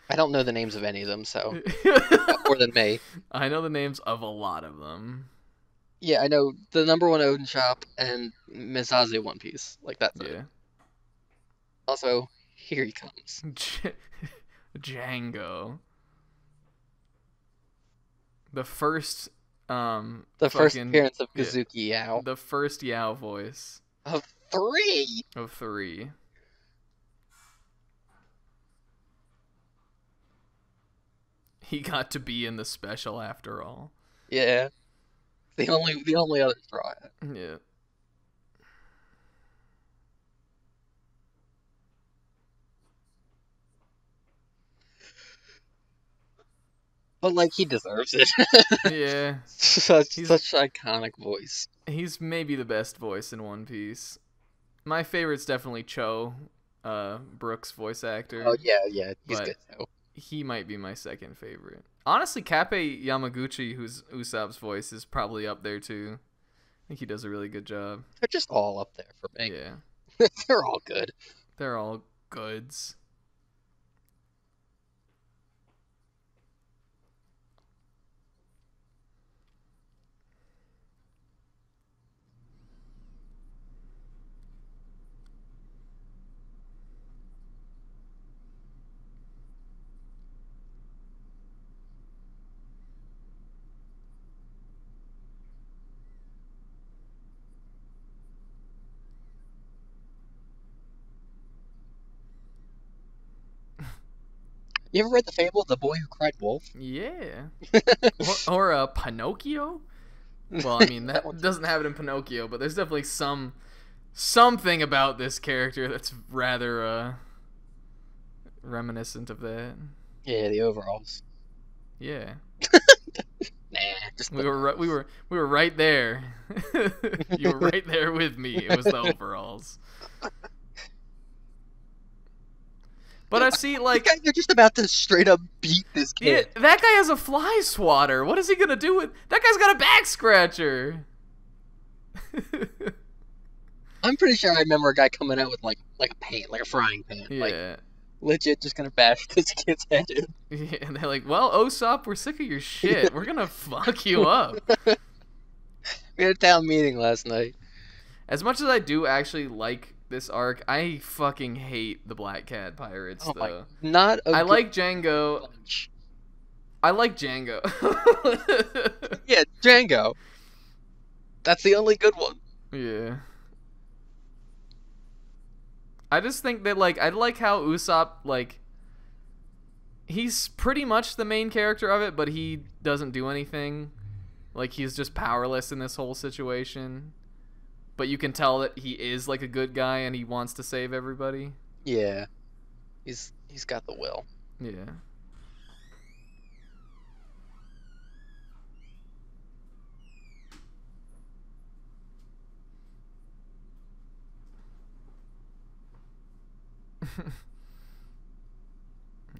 I don't know the names of any of them, so more than me. I know the names of a lot of them. Yeah, I know the #1 Odin shop and Misaze One Piece. Like that's Yeah. it. Also, here he comes. Django. The first first appearance of Kazuki Yao. The first Yao voice. Of 3! Of 3. He got to be in the special after all. Yeah. The only other straw hat. Yeah. But like he deserves it. Yeah. Such iconic voice. He's maybe the best voice in One Piece. My favorite's definitely Cho, Brooks' voice actor. Oh yeah, he's good too. He might be my second favorite. Honestly, Kappei Yamaguchi, who's Usopp's voice, is probably up there too. I think he does a really good job. They're just all up there for me. Yeah. They're all good. They're all goods. You ever read the fable of the boy who cried wolf? Yeah. or Pinocchio? Well, I mean, that doesn't have it in Pinocchio, but there's definitely something about this character that's rather reminiscent of that. Yeah, the overalls. Yeah. Nah, just we were right there. You were right there with me. It was the overalls. But I see, like... These guys are just about to straight up beat this kid. Yeah, that guy has a fly swatter. What is he gonna do with... That guy's got a back scratcher. I'm pretty sure I remember a guy coming out with, like a pan, like a frying pan. Yeah. Like, legit just gonna bash this kid's head in. Yeah, and they're like, well, Usopp, we're sick of your shit. We're gonna fuck you up. We had a town meeting last night. As much as I do actually like this arc, I fucking hate the Black Cat Pirates, though. I like Django. Bunch. I like Django. Yeah, Django. That's the only good one. Yeah. I just think that, like, I like how Usopp, like, he's pretty much the main character of it, but he doesn't do anything. Like, he's just powerless in this whole situation. But you can tell that he is, like, a good guy and he wants to save everybody. Yeah. He's got the will. Yeah.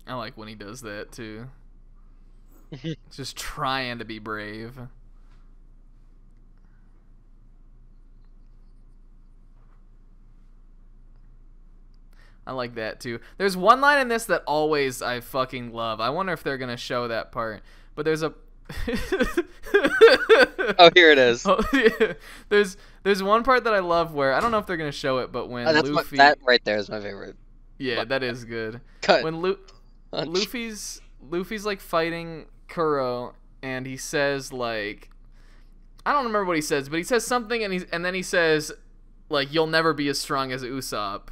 I like when he does that, too. Just trying to be brave. I like that too. There's one line in this that always I fucking love. I wonder if they're gonna show that part. But there's a Oh, here it is. Oh, yeah. There's one part that I love where I don't know if they're gonna show it, but when Luffy that right there is my favorite. Yeah, that is good. Cut. When Luffy's like fighting Kuro and he says, like, I don't remember what he says, but he says something and then he says, like, you'll never be as strong as Usopp.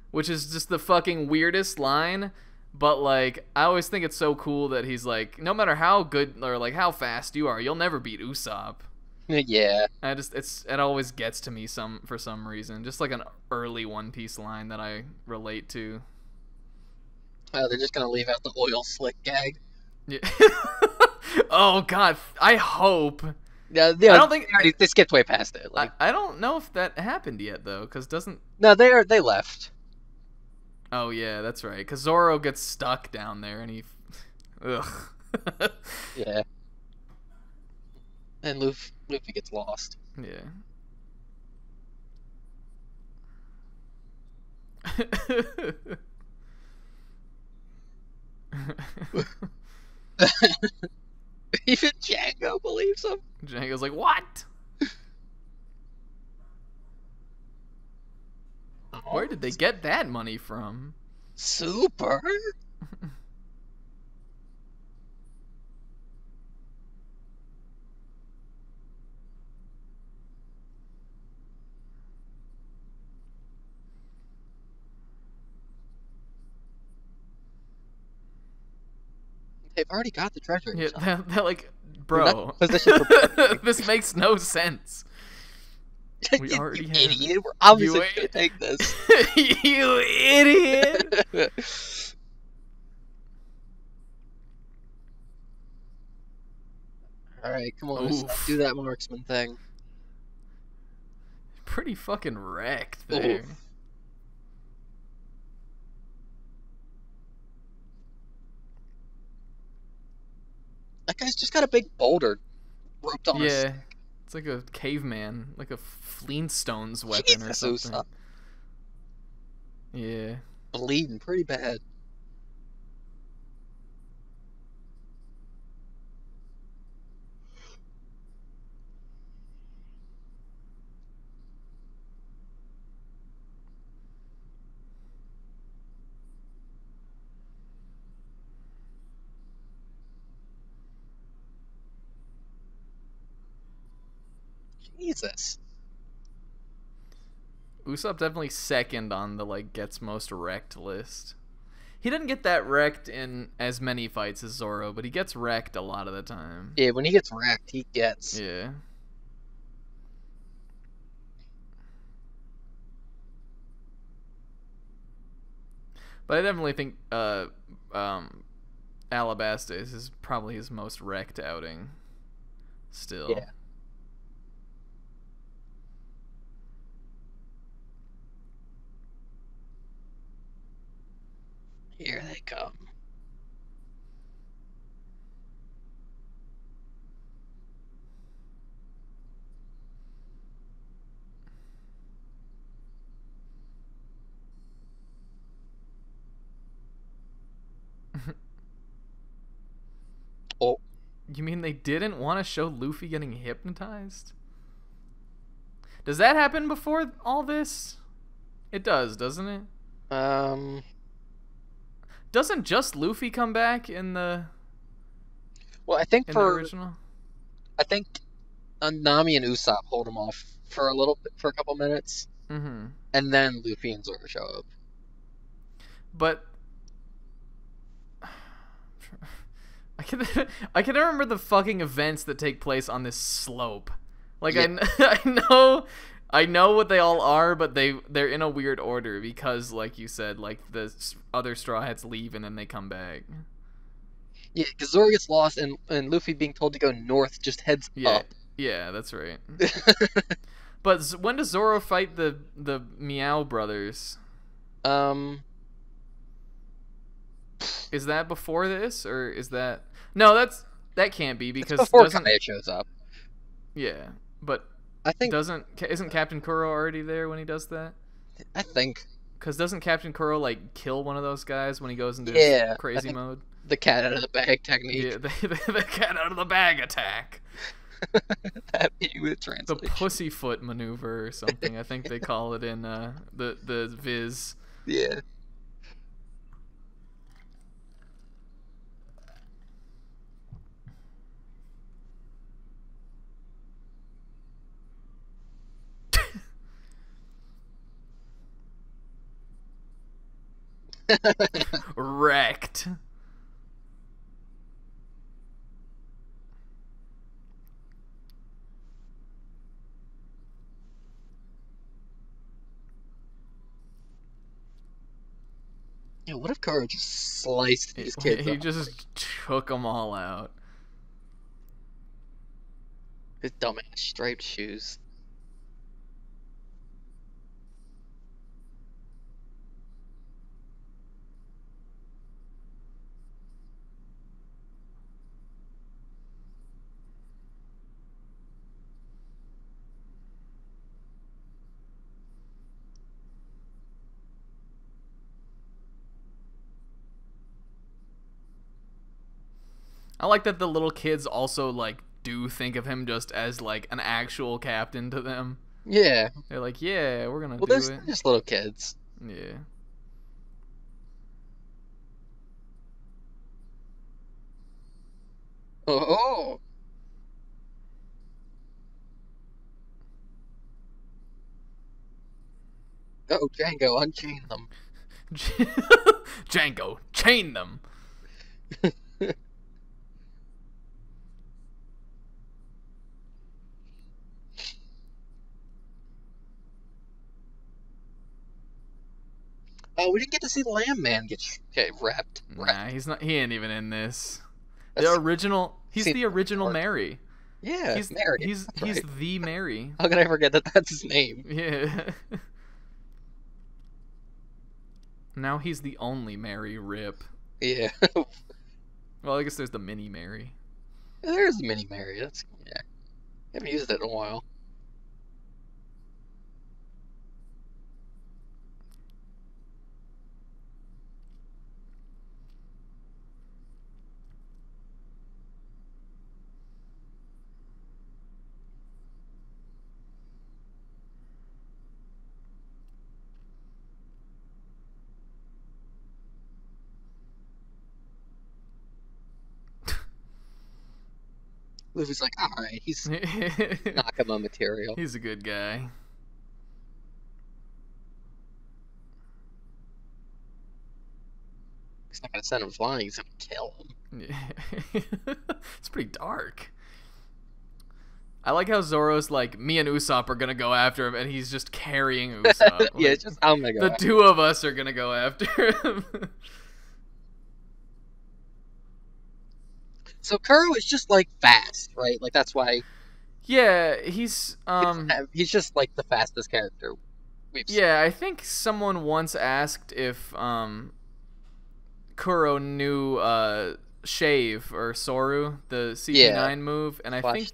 Which is just the fucking weirdest line, but, like, I always think it's so cool that he's like, no matter how good or, like, how fast you are, you'll never beat Usopp. Yeah. It always gets to me for some reason, just like an early One Piece line that I relate to. Oh, they're just gonna leave out the oil slick gag. Yeah. Oh God, I hope. Yeah, I don't think they skipped way past it. Like, I don't know if that happened yet though, because doesn't. No, they left. Oh yeah, that's right. Cause Zoro gets stuck down there, and he, ugh. Yeah. And Luffy gets lost. Yeah. Even Django believes him. Django's like, what? Where did they get that money from? Super. They've already got the treasure. Yeah, they're like, bro, this makes no sense. We already have. Idiot. We're obviously gonna take this. You idiot! Alright, come on, let's do that marksman thing. Pretty fucking wrecked there. Oof. That guy's just got a big boulder roped on his stick. It's like a caveman, like a Flintstones weapon or something. Usopp. Yeah. Bleeding pretty bad. Jesus. Usopp definitely second on the, like, gets most wrecked list. He didn't get that wrecked in as many fights as Zoro, but he gets wrecked a lot of the time. Yeah, when he gets wrecked, he gets. Yeah. But I definitely think Alabasta is probably his most wrecked outing. Still. Yeah. You mean they didn't want to show Luffy getting hypnotized? Does that happen before all this? It does, doesn't it? Doesn't just Luffy come back in the... Well, I think in the original? I think Nami and Usopp hold him off for a couple minutes. Mm-hmm. And then Luffy and Zoro show up. But... I can remember the fucking events that take place on this slope. Like, yeah. I know what they all are, but they're in a weird order because, like you said, like the other Straw Hats leave and then they come back. Yeah, because Zoro gets lost and Luffy being told to go north just heads up. Yeah, that's right. But when does Zoro fight the Meow brothers? Is that before this, or is that... No, that can't be, because... It's before Kaya shows up. Yeah, but... I think... Isn't Captain Kuro already there when he does that? I think. Because doesn't Captain Kuro, like, kill one of those guys when he goes into his crazy mode? The cat out of the bag technique. Yeah, the cat out of the bag attack. That be with translation. The pussyfoot maneuver or something. I think they call it in the Viz. Yeah. Wrecked. Yeah, what if Kuro just sliced these kids He off? just took them all out. His dumbass striped shoes. I like that the little kids also, like, do think of him just as, like, an actual captain to them. Yeah. They're like, yeah, we're gonna do it. They're just little kids. Yeah. Oh. Oh, Django, unchain them. Django, chain them. Oh, we didn't get to see the Lamb Man get wrapped. Nah, he's not. He ain't even in this. The original. He's the original Mary. Yeah, he's Mary. He's right. the Mary. How could I forget that that's his name? Yeah. Now he's the only Mary. Rip. Yeah. Well, I guess there's the mini Mary. There's the mini Mary. That's I haven't used it in a while. Luffy's like, alright, he's Nakama material. He's a good guy. He's not gonna send him flying, he's gonna kill him. Yeah. It's pretty dark. I like how Zoro's like, me and Usopp are gonna go after him, and he's just carrying Usopp. Like, yeah, it's just, I'm gonna go the two of us are gonna go after him. So Kuro is just like fast, right? Like that's why. Yeah, he's just like the fastest character we've seen. Yeah, I think someone once asked if Kuro knew Shave or Soru, the CP9 move, and I think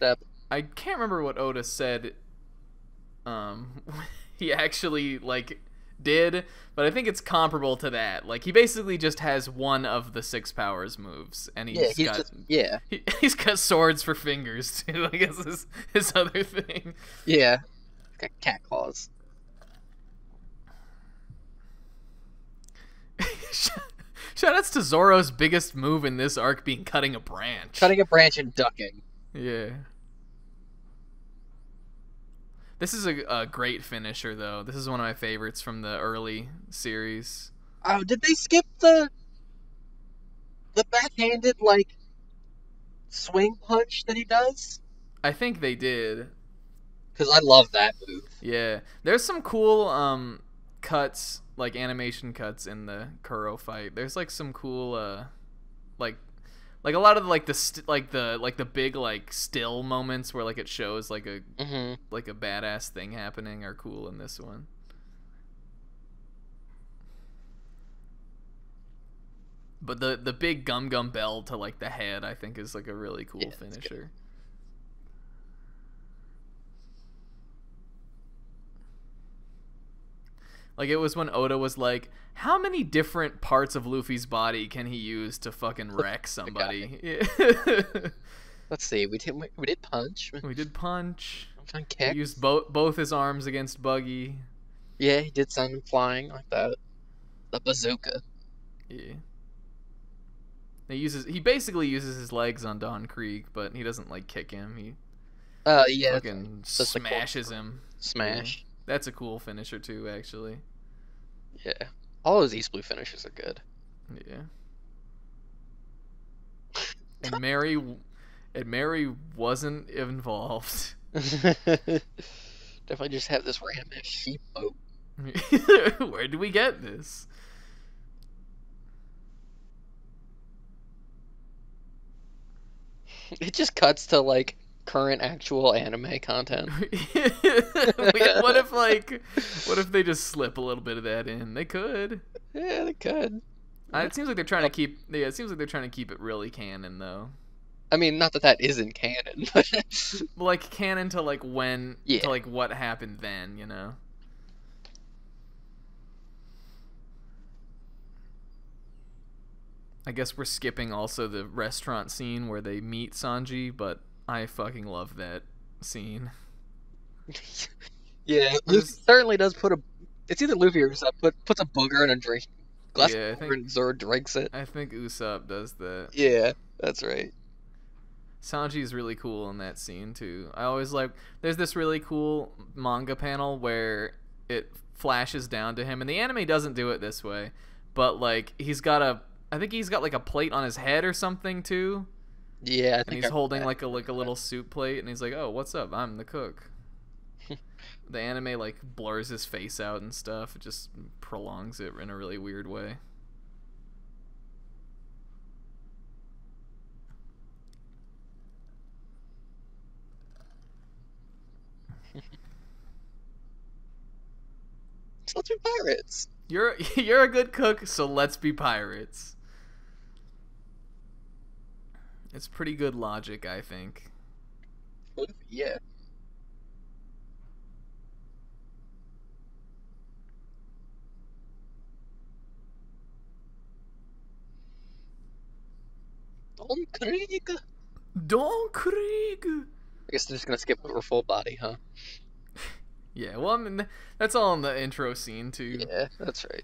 I can't remember what Oda said. He actually like did, but I think it's comparable to that. Like, he basically just has one of the 6 powers moves, and he's got swords for fingers too. I guess is his other thing. Yeah, got cat claws. Shoutouts to Zoro's biggest move in this arc being cutting a branch. Cutting a branch and ducking. Yeah. This is a great finisher, though. This is one of my favorites from the early series. Oh, did they skip the backhanded, like, swing punch that he does? I think they did. Because I love that move. Yeah. There's some cool cuts, like animation cuts in the Kuro fight. There's like some cool like a lot of like the big like still moments where like it shows like a like a badass thing happening are cool in this one. But the big gum bell to like the head I think is like a really cool finisher. Like, it was when Oda was like, how many different parts of Luffy's body can he use to fucking wreck somebody? Let's see. We did punch. We did punch. Kick. He used both his arms against Buggy. Yeah, he did send him flying like that. The bazooka. Yeah. He basically uses his legs on Don Krieg, but he doesn't, like, kick him. He fucking smashes him. Smash. Yeah. That's a cool finisher too, actually. Yeah, all those East Blue finishes are good. Yeah. And Mary wasn't involved. Definitely just have this random ass sheep boat. Where do we get this? It just cuts to like current actual anime content. What if they just slip a little bit of that in? They could. Yeah, they could. It seems like they're trying to keep. Yeah, it seems like they're trying to keep it really canon, though. I mean, not that isn't canon, but like canon to like when, to like what happened then, you know. I guess we're skipping also the restaurant scene where they meet Sanji, but I fucking love that scene. Yeah, Luffy certainly does put a. It's either Luffy or Usopp puts a booger in a drink glass, and Zoro drinks it. I think Usopp does that. Yeah, that's right. Sanji's really cool in that scene too. I always like. There's this really cool manga panel where it flashes down to him, and the anime doesn't do it this way, but like I think he's got like a plate on his head or something too. Yeah, and he's holding like a little soup plate, and he's like, "Oh, what's up? I'm the cook." The anime like blurs his face out and stuff. It just prolongs it in a really weird way. So let's be pirates. You're a good cook, so let's be pirates. It's pretty good logic, I think. Yeah. Don Krieg. I guess they're just gonna skip over full body, huh? Yeah, well, I mean, that's all in the intro scene, too. Yeah, that's right.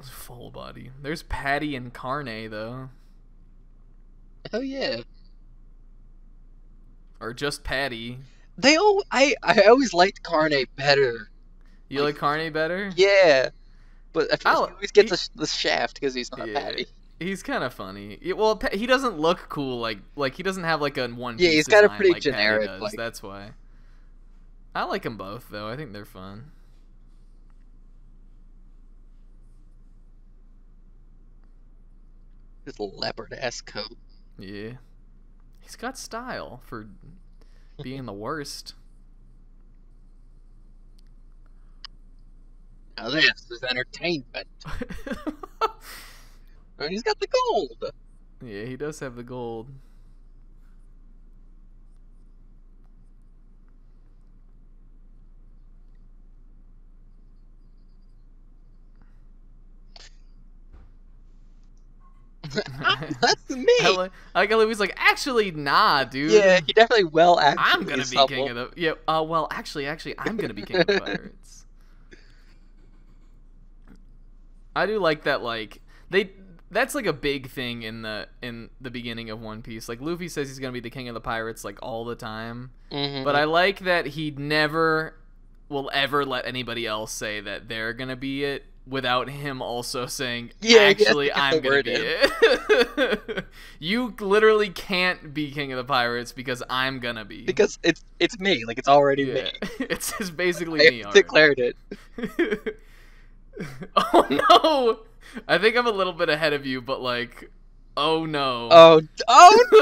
Full body. There's Patty and Carne, though. Oh, yeah. Or just Patty. I always liked Carne better. You like Carne better? Yeah. But I feel like he always gets the shaft because he's not Patty. He's kind of funny. Well, he doesn't look cool, like he doesn't have, like, a one piece. Yeah, he's got a pretty like generic, Patty does. That's why. I like them both, though. I think they're fun. His leopard-ass coat. Yeah. He's got style for being the worst. Now this is entertainment. And he's got the gold. Yeah, he does have the gold. That's me. I like Luffy's like, actually, nah, dude. Yeah, he definitely actually. I'm gonna be king of the. Yeah. Well, actually, I'm gonna be king of the pirates. I do like that. Like that's like a big thing in the beginning of One Piece. Like Luffy says he's gonna be the king of the pirates like all the time. Mm-hmm. But I like that he never will ever let anybody else say that they're gonna be it without him also saying, actually, I'm gonna be it. You literally can't be king of the pirates because I'm gonna be. Because it's me. Like, it's already me. It's just basically me. I declared it. Oh no! I think I'm a little bit ahead of you, but like, oh no. Oh no!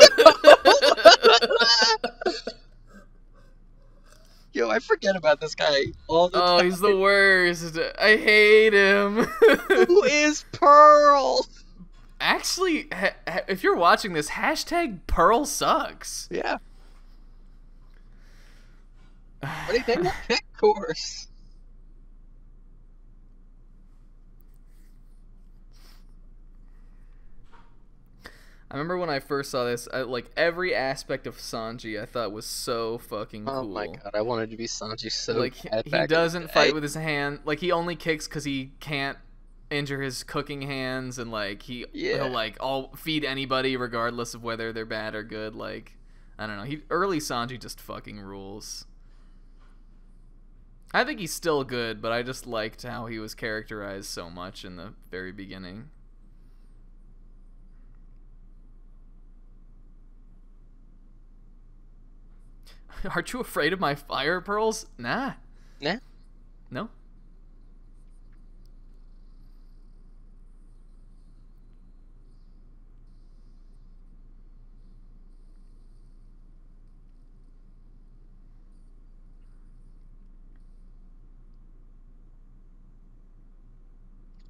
Yo, I forget about this guy all the time. Oh, he's the worst. I hate him. Who is Pearl? Actually, if you're watching this, hashtag Pearl sucks. Yeah. What do you think of that course? I remember when I first saw this, like every aspect of Sanji I thought was so fucking cool. Oh my god, I wanted to be Sanji so like bad. He doesn't fight with his hand. Like he only kicks because he can't injure his cooking hands, and like he'll like all feed anybody regardless of whether they're bad or good. Like I don't know. Early Sanji just fucking rules. I think he's still good, but I just liked how he was characterized so much in the very beginning. Aren't you afraid of my fire pearls? Nah. Nah. No.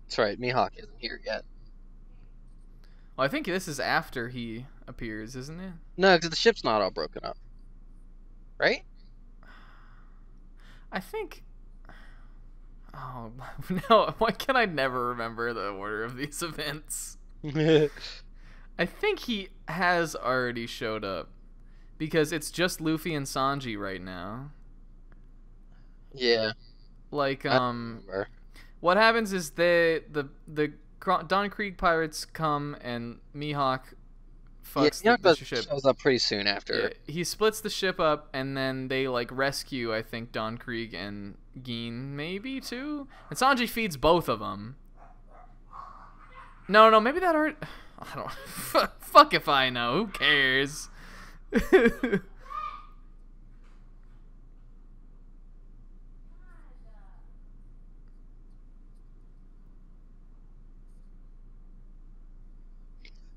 That's right, Mihawk isn't here yet. Well, I think this is after he appears, isn't it? No, because the ship's not all broken up. Right? I think... Oh, no. Why can I never remember the order of these events? I think he has already showed up. Because it's just Luffy and Sanji right now. Yeah. Like, what happens is the Dawn Creek pirates come and Mihawk fucks the ship. Shows up pretty soon after. Yeah, he splits the ship up and then they like rescue, I think, Dawn Krieg and Gin maybe too. And Sanji feeds both of them. No, maybe that aren't. I don't. Fuck if I know. Who cares?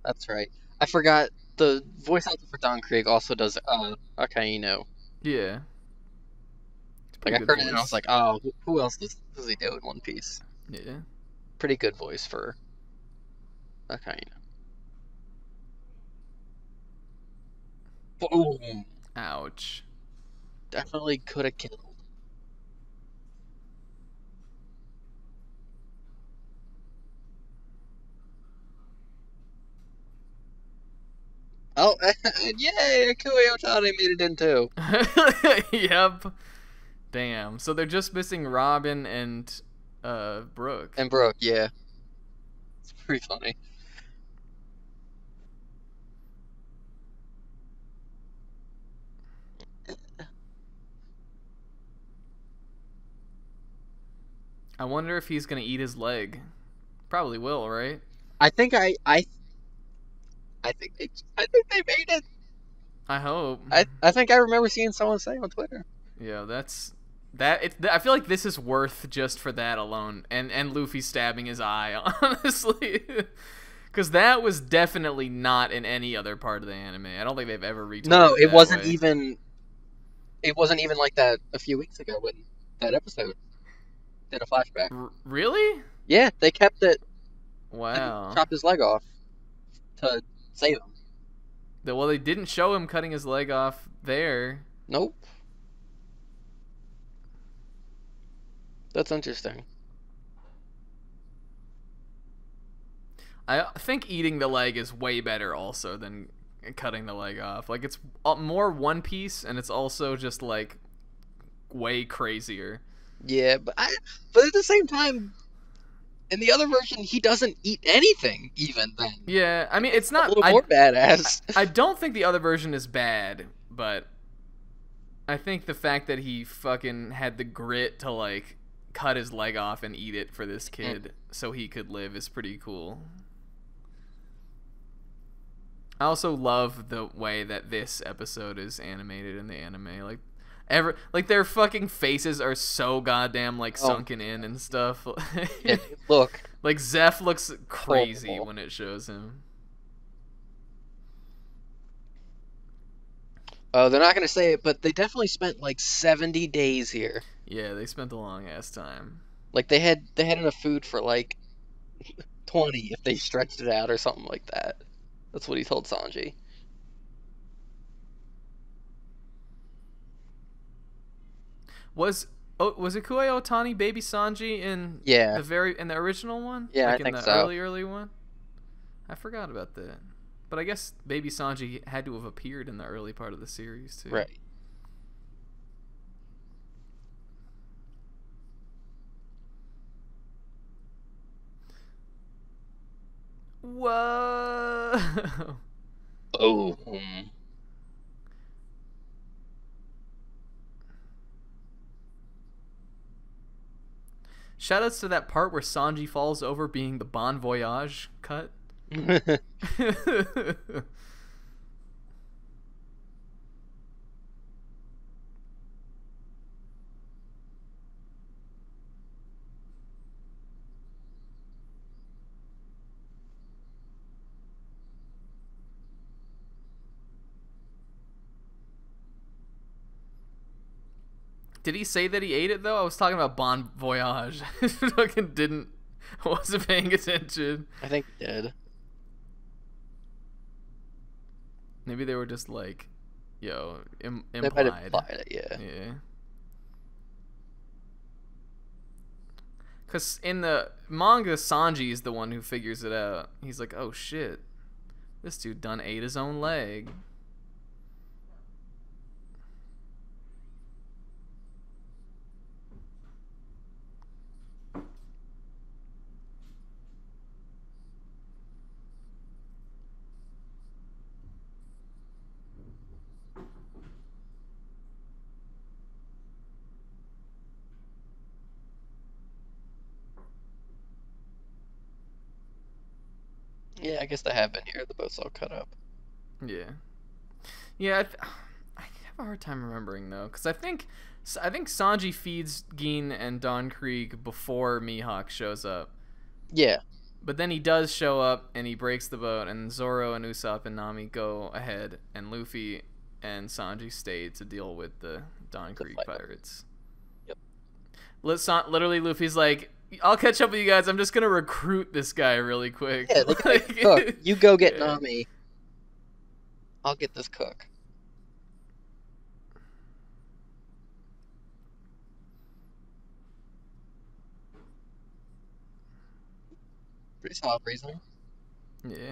That's right. I forgot the voice actor for Dawn Krieg also does Akainu. Yeah. Like I heard it and I was like, oh, who else does he do in One Piece? Yeah. Pretty good voice for Akainu. Boom. Ouch. Definitely could have killed. Oh, yay! Akui Otani made it in too. Yep. Damn. So they're just missing Robin and Brooke. And Brooke, yeah. It's pretty funny. I wonder if he's gonna eat his leg. Probably will, right? I think they made it. I hope. I think I remember seeing someone say on Twitter. Yeah, I feel like this is worth just for that alone, and Luffy stabbing his eye, honestly, because that was definitely not in any other part of the anime. I don't think they've ever retold. No, it wasn't even. It wasn't even like that a few weeks ago when that episode did a flashback. Really? Yeah, they kept it. Wow. Chopped his leg off to save him. Well, they didn't show him cutting his leg off there. Nope. That's interesting. I think eating the leg is way better also than cutting the leg off. Like, it's more One Piece, and it's also just, like, way crazier. Yeah, but at the same time, in the other version, he doesn't eat anything, even then. Yeah, I mean, it's not... a little more badass. I don't think the other version is bad, but I think the fact that he fucking had the grit to, like, cut his leg off and eat it for this kid so he could live is pretty cool. I also love the way that this episode is animated in the anime. Like, their fucking faces are so goddamn, like, sunken in and stuff. Yeah, look. Like, Zeff looks crazy when it shows him. Oh, they're not going to say it, but they definitely spent, like, 70 days here. Yeah, they spent a long-ass time. Like, they had enough food for, like, 20 if they stretched it out or something like that. That's what he told Sanji. Was Ikuo Otani baby Sanji in the original one? Yeah, like I think in the so. early one? I forgot about that. But I guess baby Sanji had to have appeared in the early part of the series too. Right. Whoa. Boom. Shoutouts to that part where Sanji falls over being the Bon Voyage cut. Did he say that he ate it, though? I was talking about Bon Voyage. I fucking wasn't paying attention. I think he did. Maybe they were just like, implied. They might have implied it, yeah. Yeah. Because in the manga, Sanji is the one who figures it out. He's like, oh shit, this dude done ate his own leg. Yeah, I guess they have been here. The boat's all cut up. Yeah. Yeah, I have a hard time remembering, though, because I think Sanji feeds Gin and Don Krieg before Mihawk shows up. Yeah. But then he does show up, and he breaks the boat, and Zoro and Usopp and Nami go ahead, and Luffy and Sanji stay to deal with the Don Krieg pirates. Yep. Literally, Luffy's like, I'll catch up with you guys. I'm just gonna recruit this guy really quick. Yeah, like, cook. You go get Nami. I'll get this cook. Pretty solid reasoning. Yeah.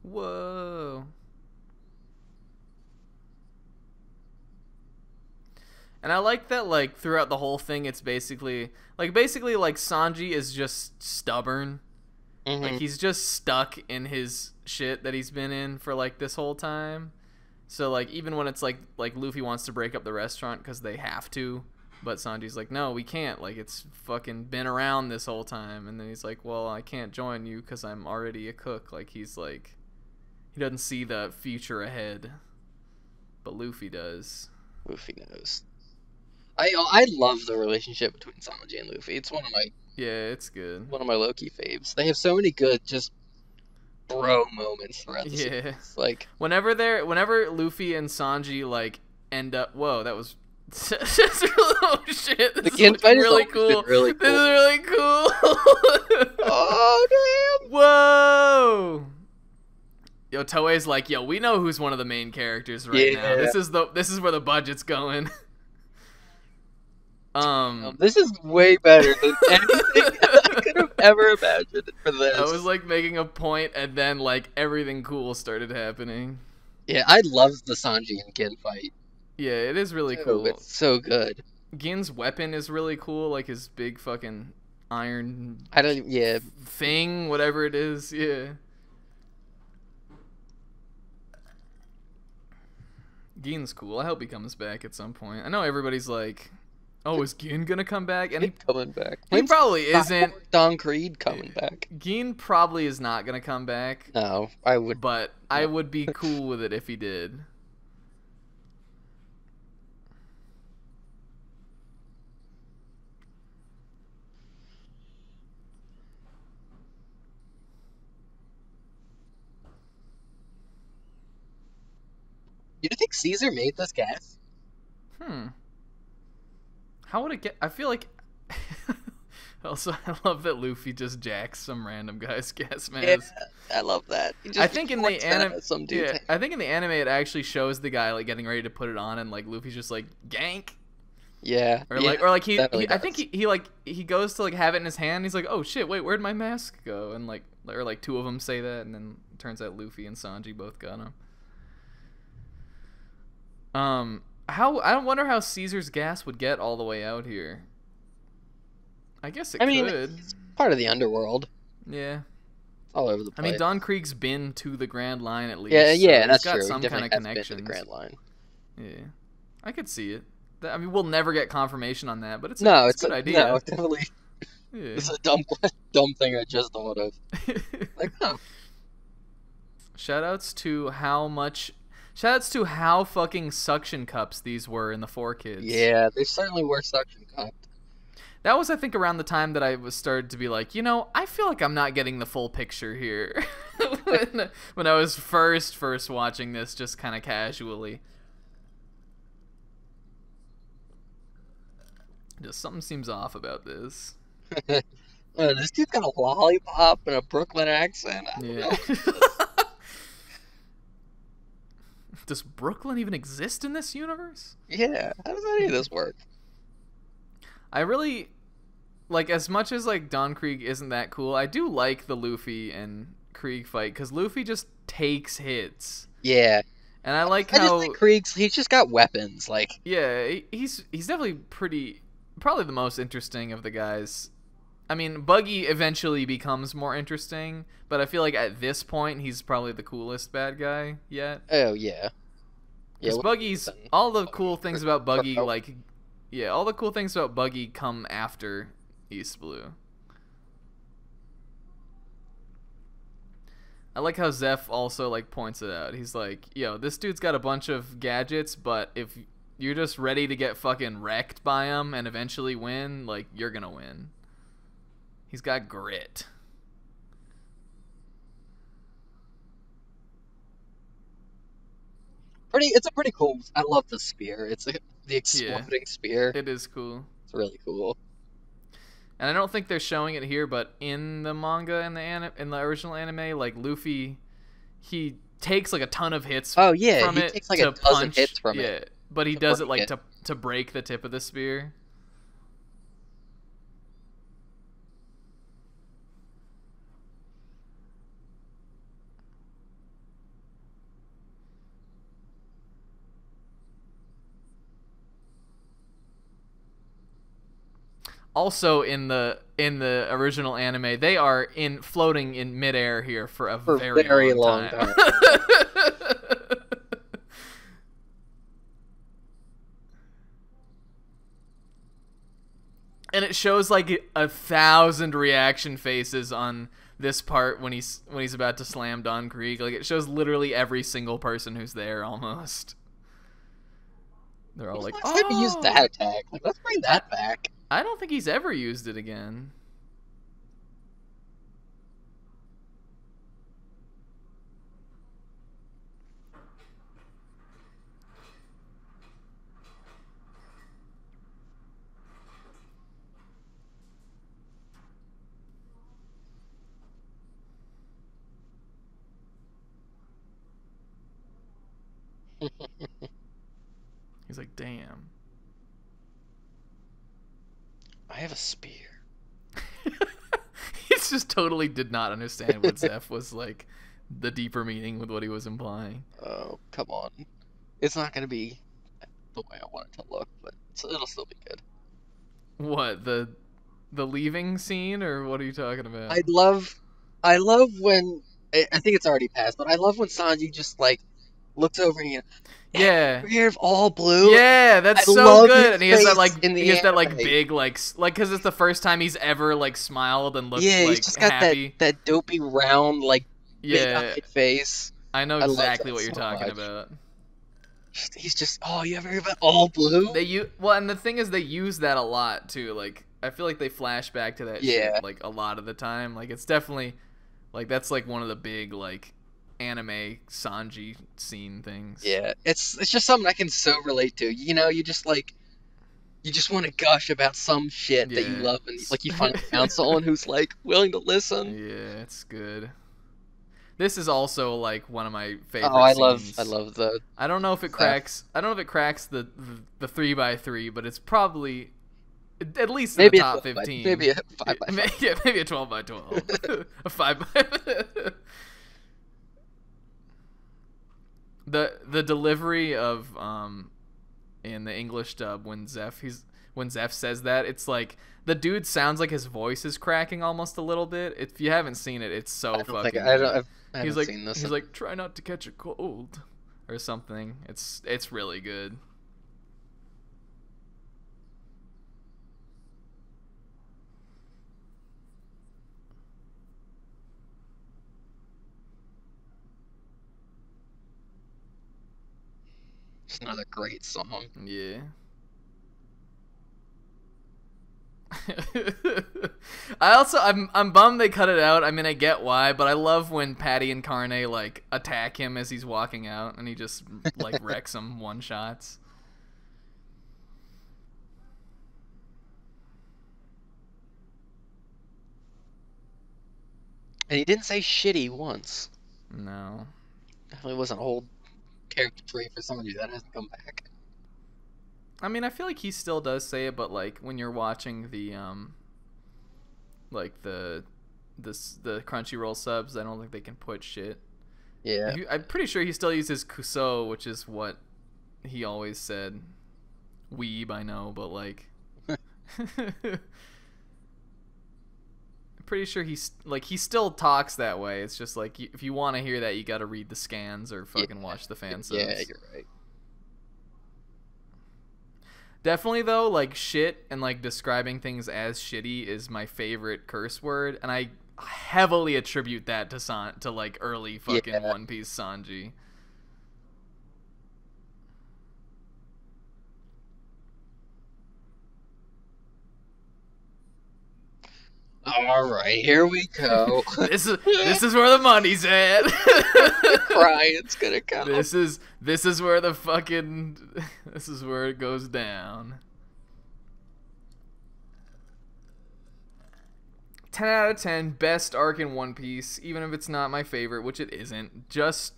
Whoa. And I like that, like, throughout the whole thing, it's basically like Sanji is just stubborn. Mm-hmm. Like, he's just stuck in his shit that he's been in for, like, this whole time. So, like, even when it's like Luffy wants to break up the restaurant because they have to, but Sanji's like, no, we can't. Like, it's fucking been around this whole time. And then he's like, well, I can't join you because I'm already a cook. Like, he's like, he doesn't see the future ahead, but Luffy does. Luffy knows. I love the relationship between Sanji and Luffy. It's one of my it's good. One of my low-key faves. They have so many good just bro moments throughout the series. Like whenever Luffy and Sanji like end up. Whoa, that was. Oh shit! This is really cool. Really cool. This is really cool. Oh damn! Whoa! Yo, Yo, Toei's like, yo, we know who's one of the main characters right now. This is where the budget's going. This is way better than anything I could have ever imagined for this. I was like making a point, and then like everything cool started happening. Yeah, I love the Sanji and Gin fight. Yeah, it is really cool. It's so good. Gin's weapon is really cool, like his big fucking iron thing, whatever it is. Yeah. Gin's cool. I hope he comes back at some point. I know everybody's like, oh, is Gin gonna come back? And he's coming back. He probably isn't. Don Creed coming back. Gin probably is not gonna come back. No, I would. But I would be cool with it if he did. Do you think Caesar made this gas? How would it get? I feel like. Also, I love that Luffy just jacks some random guy's gas mask. Yeah, I love that. I think in the anime, I think in the anime it actually shows the guy like getting ready to put it on, and like Luffy's just like gank. Yeah. Or like I think he goes to like have it in his hand. And he's like, oh shit, wait, where'd my mask go? And like two of them say that, and then it turns out Luffy and Sanji both got him. I wonder how Caesar's gas would get all the way out here. I guess it could. It's part of the underworld. Yeah. All over the place. I mean, Don Krieg's been to the Grand Line at least. Yeah, so that's got true. Some kind of connection to the Grand Line. Yeah, I could see it. I mean, we'll never get confirmation on that, but it's a good idea. No, definitely. Yeah. It's a dumb thing I just thought of. Like, huh. Shoutouts to how fucking suction cups these were in the 4Kids. Yeah, they certainly were suction cupped. That was, I think, around the time that I was started to be like, I feel like I'm not getting the full picture here. when I was first watching this, just kind of casually. Just something seems off about this. This dude's got a lollipop and a Brooklyn accent. I don't know. Does Brooklyn even exist in this universe? Yeah, how does any of this work? I really, like, as much as, like, Don Krieg isn't that cool, I do like the Luffy and Krieg fight, because Luffy just takes hits. Yeah. And I like how... just like Krieg's, he's just got weapons, like... Yeah, he's definitely probably the most interesting of the guys. I mean, Buggy eventually becomes more interesting, but I feel like at this point, he's probably the coolest bad guy yet. Oh, yeah. Because Buggy's... All the cool things about Buggy, like... Yeah, all the cool things about Buggy come after East Blue. I like how Zeff also, like, points it out. He's like, yo, this dude's got a bunch of gadgets, but if you're just ready to get fucking wrecked by him and eventually win, like, you're gonna win. He's got grit. It's a pretty cool... I love the spear. It's the exploding spear. It is cool. It's really cool. And I don't think they're showing it here, but in the manga and in the original anime, like Luffy, he takes like a ton of hits. Oh yeah, from he takes like a dozen hits from it. Yeah, but he does it like to break the tip of the spear. Also, in the original anime, they are floating in midair here for a very long time. And it shows like 1,000 reaction faces on this part when he's about to slam Don Krieg. Like, it shows literally every single person who's there almost. They're all like, "Oh, he used that attack. Like, let's bring that back." I don't think he's ever used it again. He's like, damn. I have a spear. He just totally did not understand what Zeff was like, the deeper meaning with what he was implying. Oh, come on. It's not going to be the way I want it to look, but it'll still be good. What, the leaving scene, or what are you talking about? I love when, I think it's already passed, but I love when Sanji just, like, looks over and yeah, hair of all blue. Yeah, that's I so good. And he has that anime. big like because it's the first time he's ever like smiled and looked he's like just got happy. that dopey round like big-eyed face. I know exactly what you're talking about. He's just, oh, you ever hear about all blue? And the thing is, they use that a lot too. Like, I feel like they flash back to that shit like a lot of the time. Like, it's definitely like that's like one of the big like anime Sanji scene things. Yeah, it's just something I can so relate to. You know, you just want to gush about some shit that you love, and like you finally found someone who's like willing to listen. Yeah, it's good. This is also like one of my favorite. Oh, I scenes. love the. I don't know if it cracks. I don't know if it cracks the 3x3, but it's probably at least in the top 15. Maybe a 5x5. Yeah, maybe a 12x12. A 5x. The delivery of in the English dub when Zeff says that, it's like the dude sounds like his voice is cracking almost a little bit. If you haven't seen it, it's so fucking good. I haven't seen this. He's like, try not to catch a cold or something. It's really good. It's another great song. Yeah. I'm bummed they cut it out. I mean, I get why, but I love when Patty and Carne like attack him as he's walking out, and he just like wrecks them one shots. And he didn't say shitty once. No. Definitely wasn't a whole character trait for somebody that hasn't come back. I mean, I feel like he still does say it, but like when you're watching the like the Crunchyroll subs, I don't think they can put shit. Yeah. I'm pretty sure he still uses kuso, which is what he always said. Weeb, I know, but like I'm pretty sure he still talks that way. It's just like if you want to hear that, you got to read the scans or fucking watch the fan subs. Yeah, you're right. Definitely though, like shit and like describing things as shitty is my favorite curse word, and I heavily attribute that to like early fucking One Piece Sanji. All right, here we go. This is where the money's at. Crying's gonna come. This is where the fucking this is where it goes down. 10 out of 10, best arc in One Piece, even if it's not my favorite, which it isn't. Just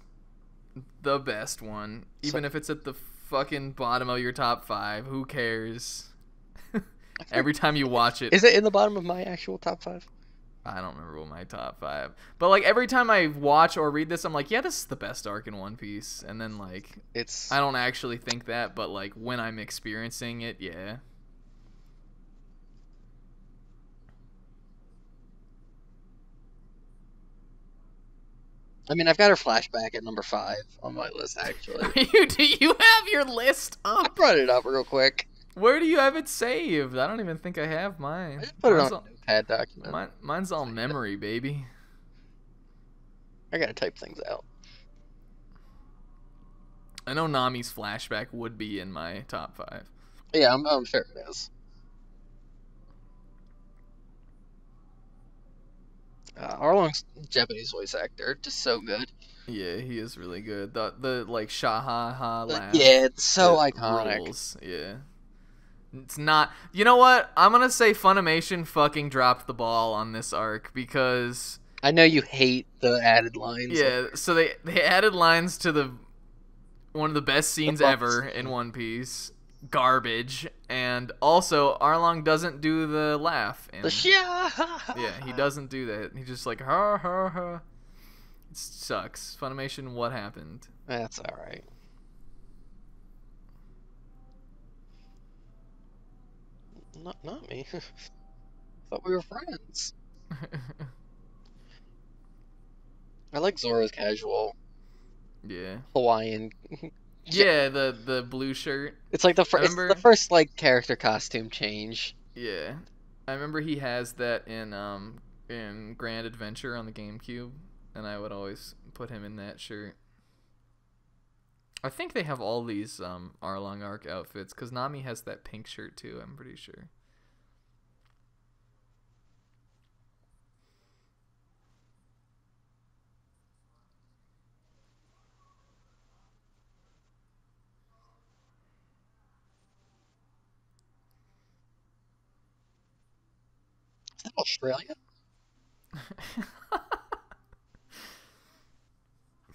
the best one, even if it's at the fucking bottom of your top 5. Who cares? Every time you watch it. Is it in the bottom of my actual top 5? I don't remember what my top 5. But like every time I watch or read this, I'm like, yeah, this is the best arc in One Piece. And then like I don't actually think that, but like when I'm experiencing it, yeah. I mean, I've got her flashback at number 5 on my list, actually. Do you have your list up? I brought it up real quick. Where do you have it saved? I don't even think I have mine. I just put it on a notepad document. Mine's all memory, baby. I gotta type things out. I know Nami's flashback would be in my top 5. Yeah, I'm sure it is. Arlong's Japanese voice actor, just so good. Yeah, he is really good. The like shahaha laugh. Yeah, it's so iconic. Rules. Yeah. It's not. You know what? I'm gonna say Funimation fucking dropped the ball on this arc because I know you hate the added lines. Yeah, so they added lines to the One of the best scenes ever in One Piece. Garbage. And also, Arlong doesn't do the laugh. Yeah, he doesn't do that. He just like, ha ha ha. It sucks. Funimation, what happened? That's alright. Not me. Thought we were friends. I like Zoro's casual. Yeah. Hawaiian. Yeah, the blue shirt. It's like the first like character costume change. Yeah. I remember he has that in Grand Adventure on the GameCube, and I would always put him in that shirt. I think they have all these Arlong Arc outfits, because Nami has that pink shirt too, I'm pretty sure. Is that Australia?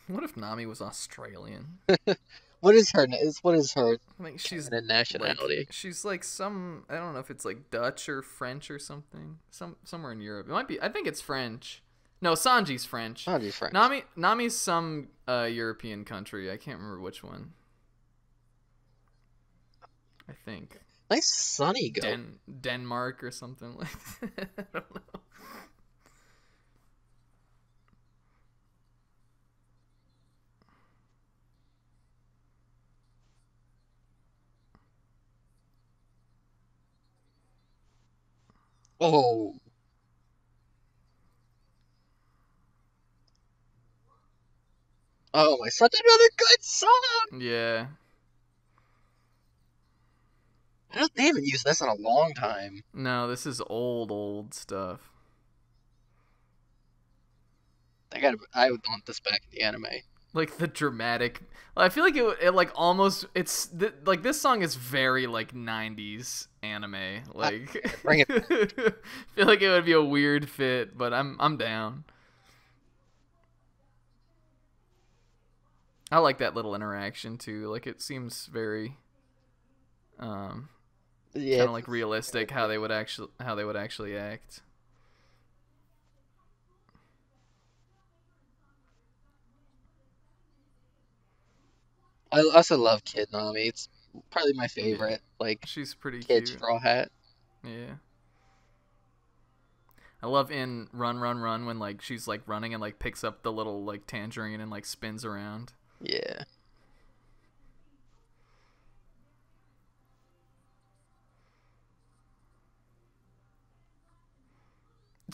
What if Nami was Australian? What is her? I think she's nationality. Like, she's like some. I don't know if it's like Dutch or French or something. Somewhere in Europe. It might be. I think it's French. No, Sanji's French. Sanji's French. Nami's some European country. I can't remember which one. I think. Nice sunny go. Denmark or something like that. I don't know. Oh. Oh my, such another good song! Yeah. They haven't used this in a long time. No, this is old stuff. I would want this back in the anime. Like the dramatic. I feel like it like almost. Like this song is very like 90s anime. Like bring it. I feel like it would be a weird fit, but I'm down. I like that little interaction too. Like it seems very kind of like realistic how they would actually act. I also love Kid Nami. It's probably my favorite. Like she's pretty kid cute. Straw Hat. Yeah. I love in Run Run Run when like she's like running and like picks up the little like tangerine and like spins around. Yeah.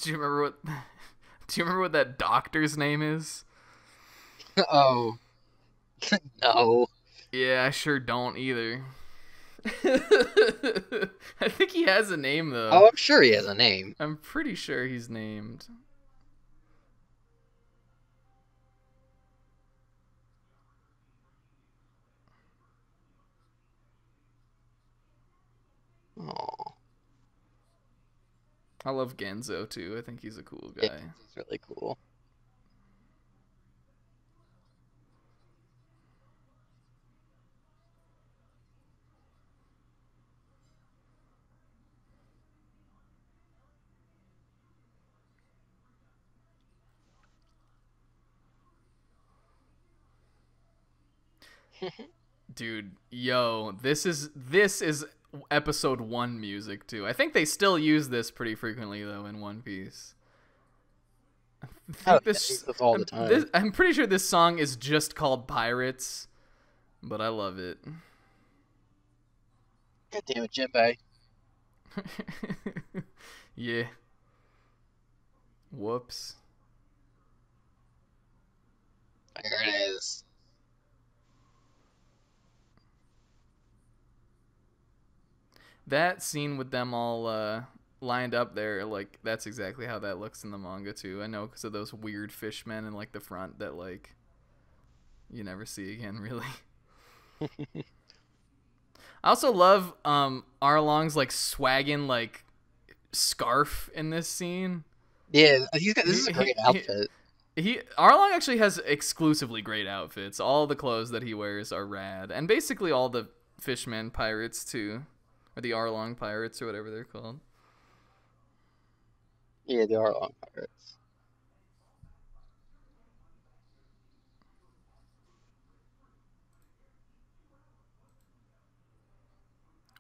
Do you remember what that doctor's name is? Oh. No. Yeah, I sure don't either. I think he has a name though. Oh, I'm sure he has a name. I'm pretty sure he's named. Oh. I love Genzo too. I think he's a cool guy. Yeah, he's really cool. Dude, yo, this is episode 1 music too. I think they still use this pretty frequently though in One Piece. This all the time. I'm pretty sure this song is just called Pirates, but I love it. God damn it, Jinbei. Yeah. Whoops. There it is. That scene with them all lined up there, like, that's exactly how that looks in the manga, too. I know because of those weird fishmen in, like, the front that, like, you never see again, really. I also love Arlong's, like, swaggin', like, scarf in this scene. Yeah, this is a great outfit. Arlong actually has exclusively great outfits. All the clothes that he wears are rad, and basically all the Fishmen pirates too, or the Arlong pirates or whatever they're called. Yeah, the Arlong pirates.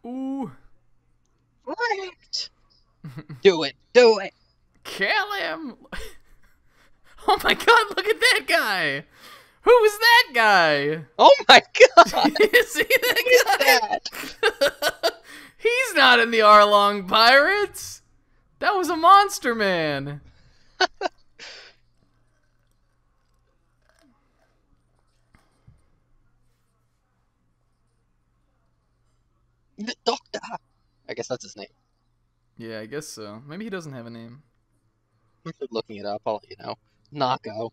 Ooh. Right. Do it. Do it. Kill him. Oh my god, look at that guy. Who is that guy? Oh my god. You see that guy? He's not in the Arlong Pirates. That was a monster man. The doctor. I guess that's his name. Yeah, I guess so. Maybe he doesn't have a name. I'm looking it up. I'll let you know. Nako.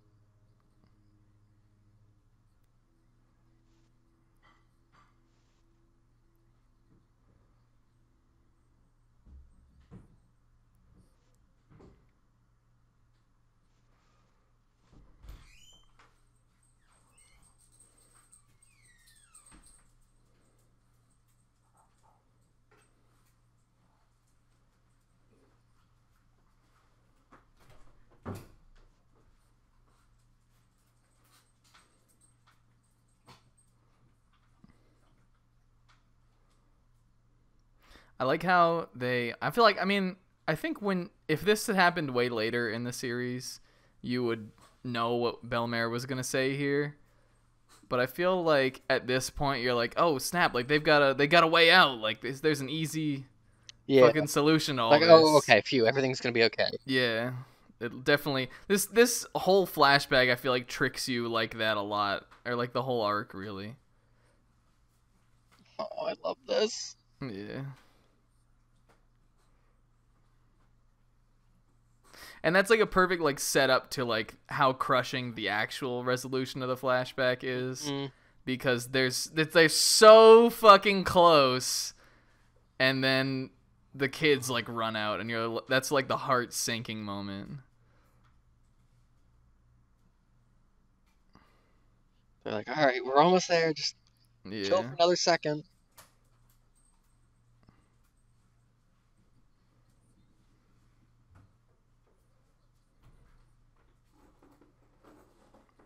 I like how I feel like, I think if this had happened way later in the series, you would know what Belmare was going to say here. But I feel like at this point you're like, oh snap, like they got a way out. Like there's an easy fucking solution to all this. Oh, okay, phew, everything's going to be okay. Yeah. It definitely this whole flashback I feel like tricks you like that a lot, or like the whole arc really. Oh, I love this. Yeah. And that's like a perfect like setup to like how crushing the actual resolution of the flashback is, because they're so fucking close, and then the kids like run out, and that's like the heart sinking moment. They're like, all right, we're almost there. Just chill for another second.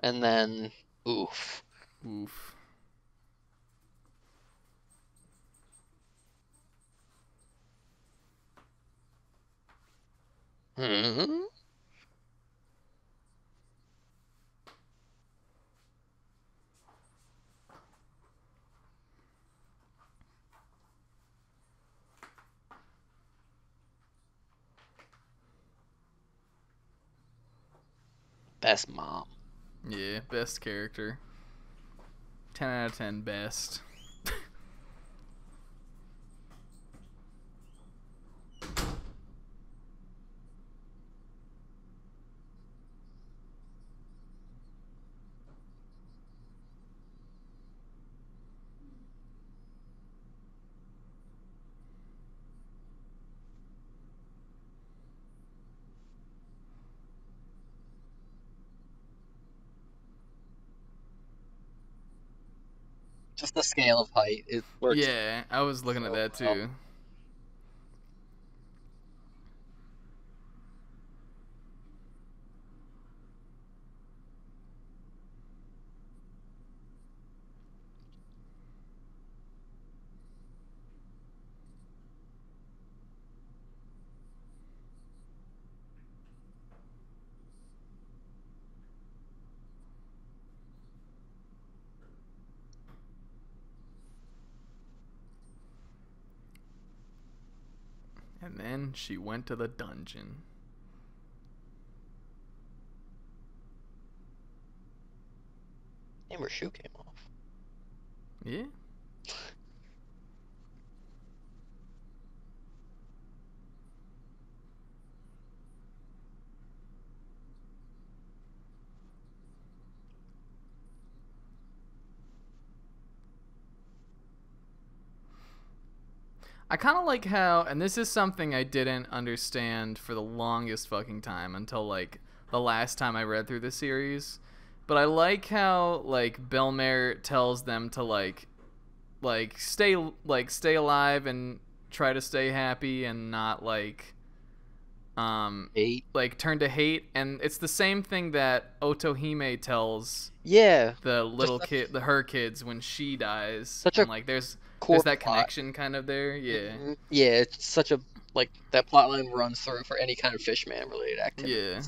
And then, oof. Oof. Best mom. Yeah, best character. 10 out of 10 best. Just the scale of height, it works. Yeah, I was looking at that too. And then she went to the dungeon. And her shoe came off. Yeah. I kind of like how, and this is something I didn't understand for the longest fucking time until like the last time I read through the series. But I like how like Belmare tells them to like stay alive and try to stay happy and not like hate. like turn to hate, and it's the same thing that Otohime tells the little her kids when she dies. Such and like there's that connection kind of there. Yeah, it's such a like that plot line runs through for any kind of Fishman related activity. Yeah,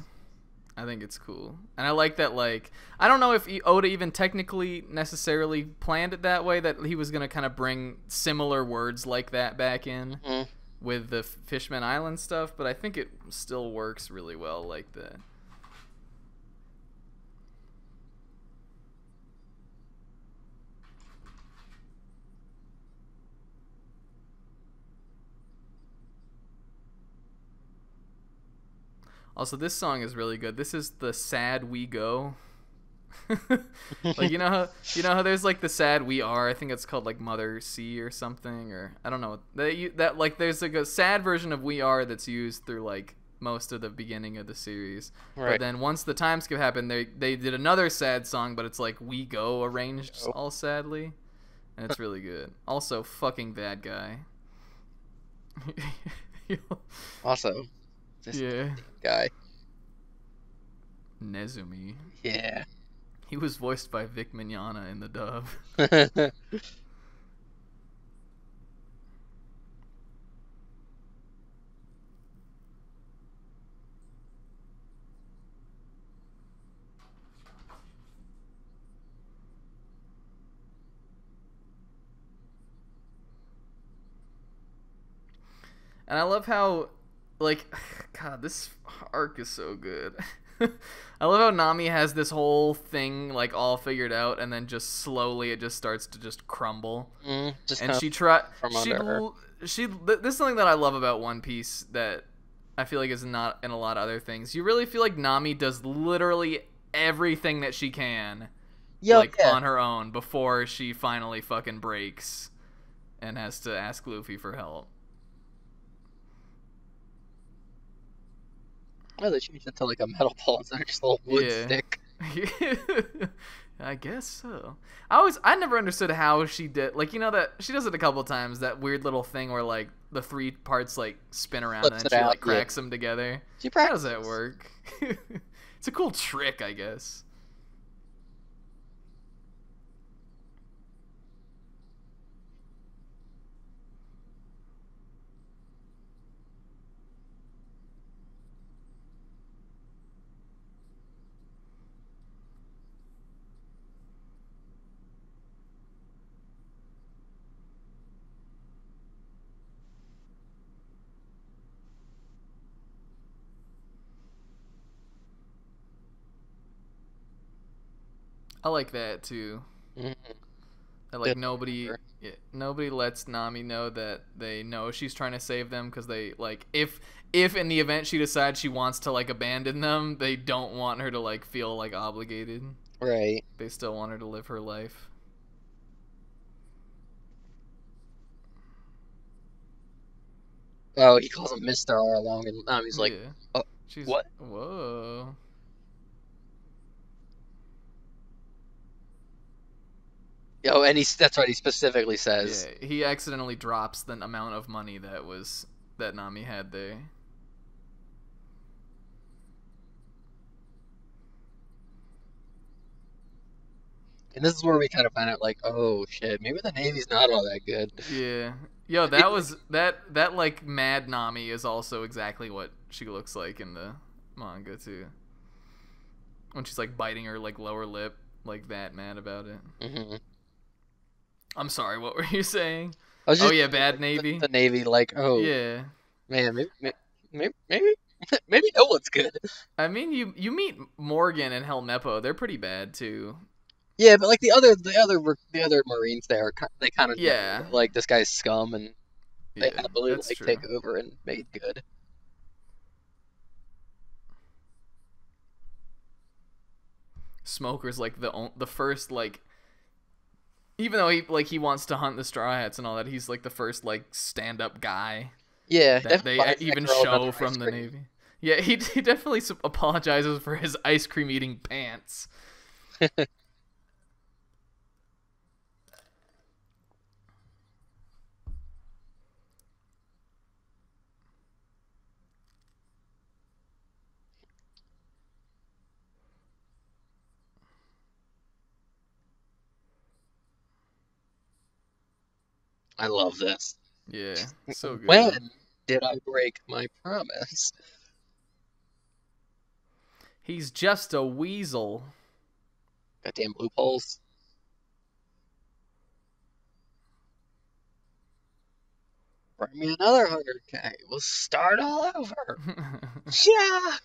I think it's cool, and I like that. Like, I don't know if Oda even technically necessarily planned it that way, that he was gonna kind of bring similar words like that back in with the Fishman Island stuff, but I think it still works really well like that. Also, this song is really good. This is the sad we go. Like, you know how there's like the sad we are. I think it's called like Mother Sea or something, or I don't know. That like there's like a sad version of we are that's used through like most of the beginning of the series. Right. But then once the time skip happened, they did another sad song, but it's like we go arranged all sadly, and it's really good. Also, fucking bad guy. Also. Yeah. Guy. Nezumi. Yeah. He was voiced by Vic Mignogna in the dub. And I love how, like, God, this arc is so good. I love how Nami has this whole thing like all figured out, and then just slowly it just starts to just crumble. And she this is something that I love about One Piece that I feel like is not in a lot of other things. You really feel like Nami does literally everything that she can, on her own before she finally fucking breaks and has to ask Luffy for help. Oh, they changed it to like a metal ball instead of just a little wood stick. I guess so. I never understood how she did, like, you know that she does it a couple times, that weird little thing where like the three parts like spin around and she like cracks them together. How does that work? It's a cool trick, I guess. I like that too. That like nobody lets Nami know that they know she's trying to save them, because they like if in the event she decides she wants to like abandon them, they don't want her to like feel like obligated. Right. They still want her to live her life. Oh, he calls him Mr. Arlong, and Nami's like, oh, what? Whoa. Oh, and that's right, he specifically says. Yeah, he accidentally drops the amount of money that Nami had there. And this is where we kind of find out, like, oh shit, maybe the Navy's not all that good. Yeah. Yo, that was that like Mad Nami is also exactly what she looks like in the manga too. When she's like biting her like lower lip, like that mad about it. Mm-hmm. I'm sorry, what were you saying? Oh yeah, bad Navy. The Navy, like, oh yeah, man, maybe no one's good. I mean, you meet Morgan and Helmeppo, they're pretty bad too. Yeah, but like the other Marines there, they kind of know, like, this guy's scum, and they happily like take over and make it good. Smoker's like the first, like, even though he wants to hunt the Straw Hats and all that, he's like the first like stand up guy. Yeah, that they even show from the Navy. Yeah, he definitely apologizes for his ice cream eating pants. I love this. Yeah, so good. When did I break my promise? He's just a weasel. Goddamn loopholes. Bring me another 100K. We'll start all over. Yeah.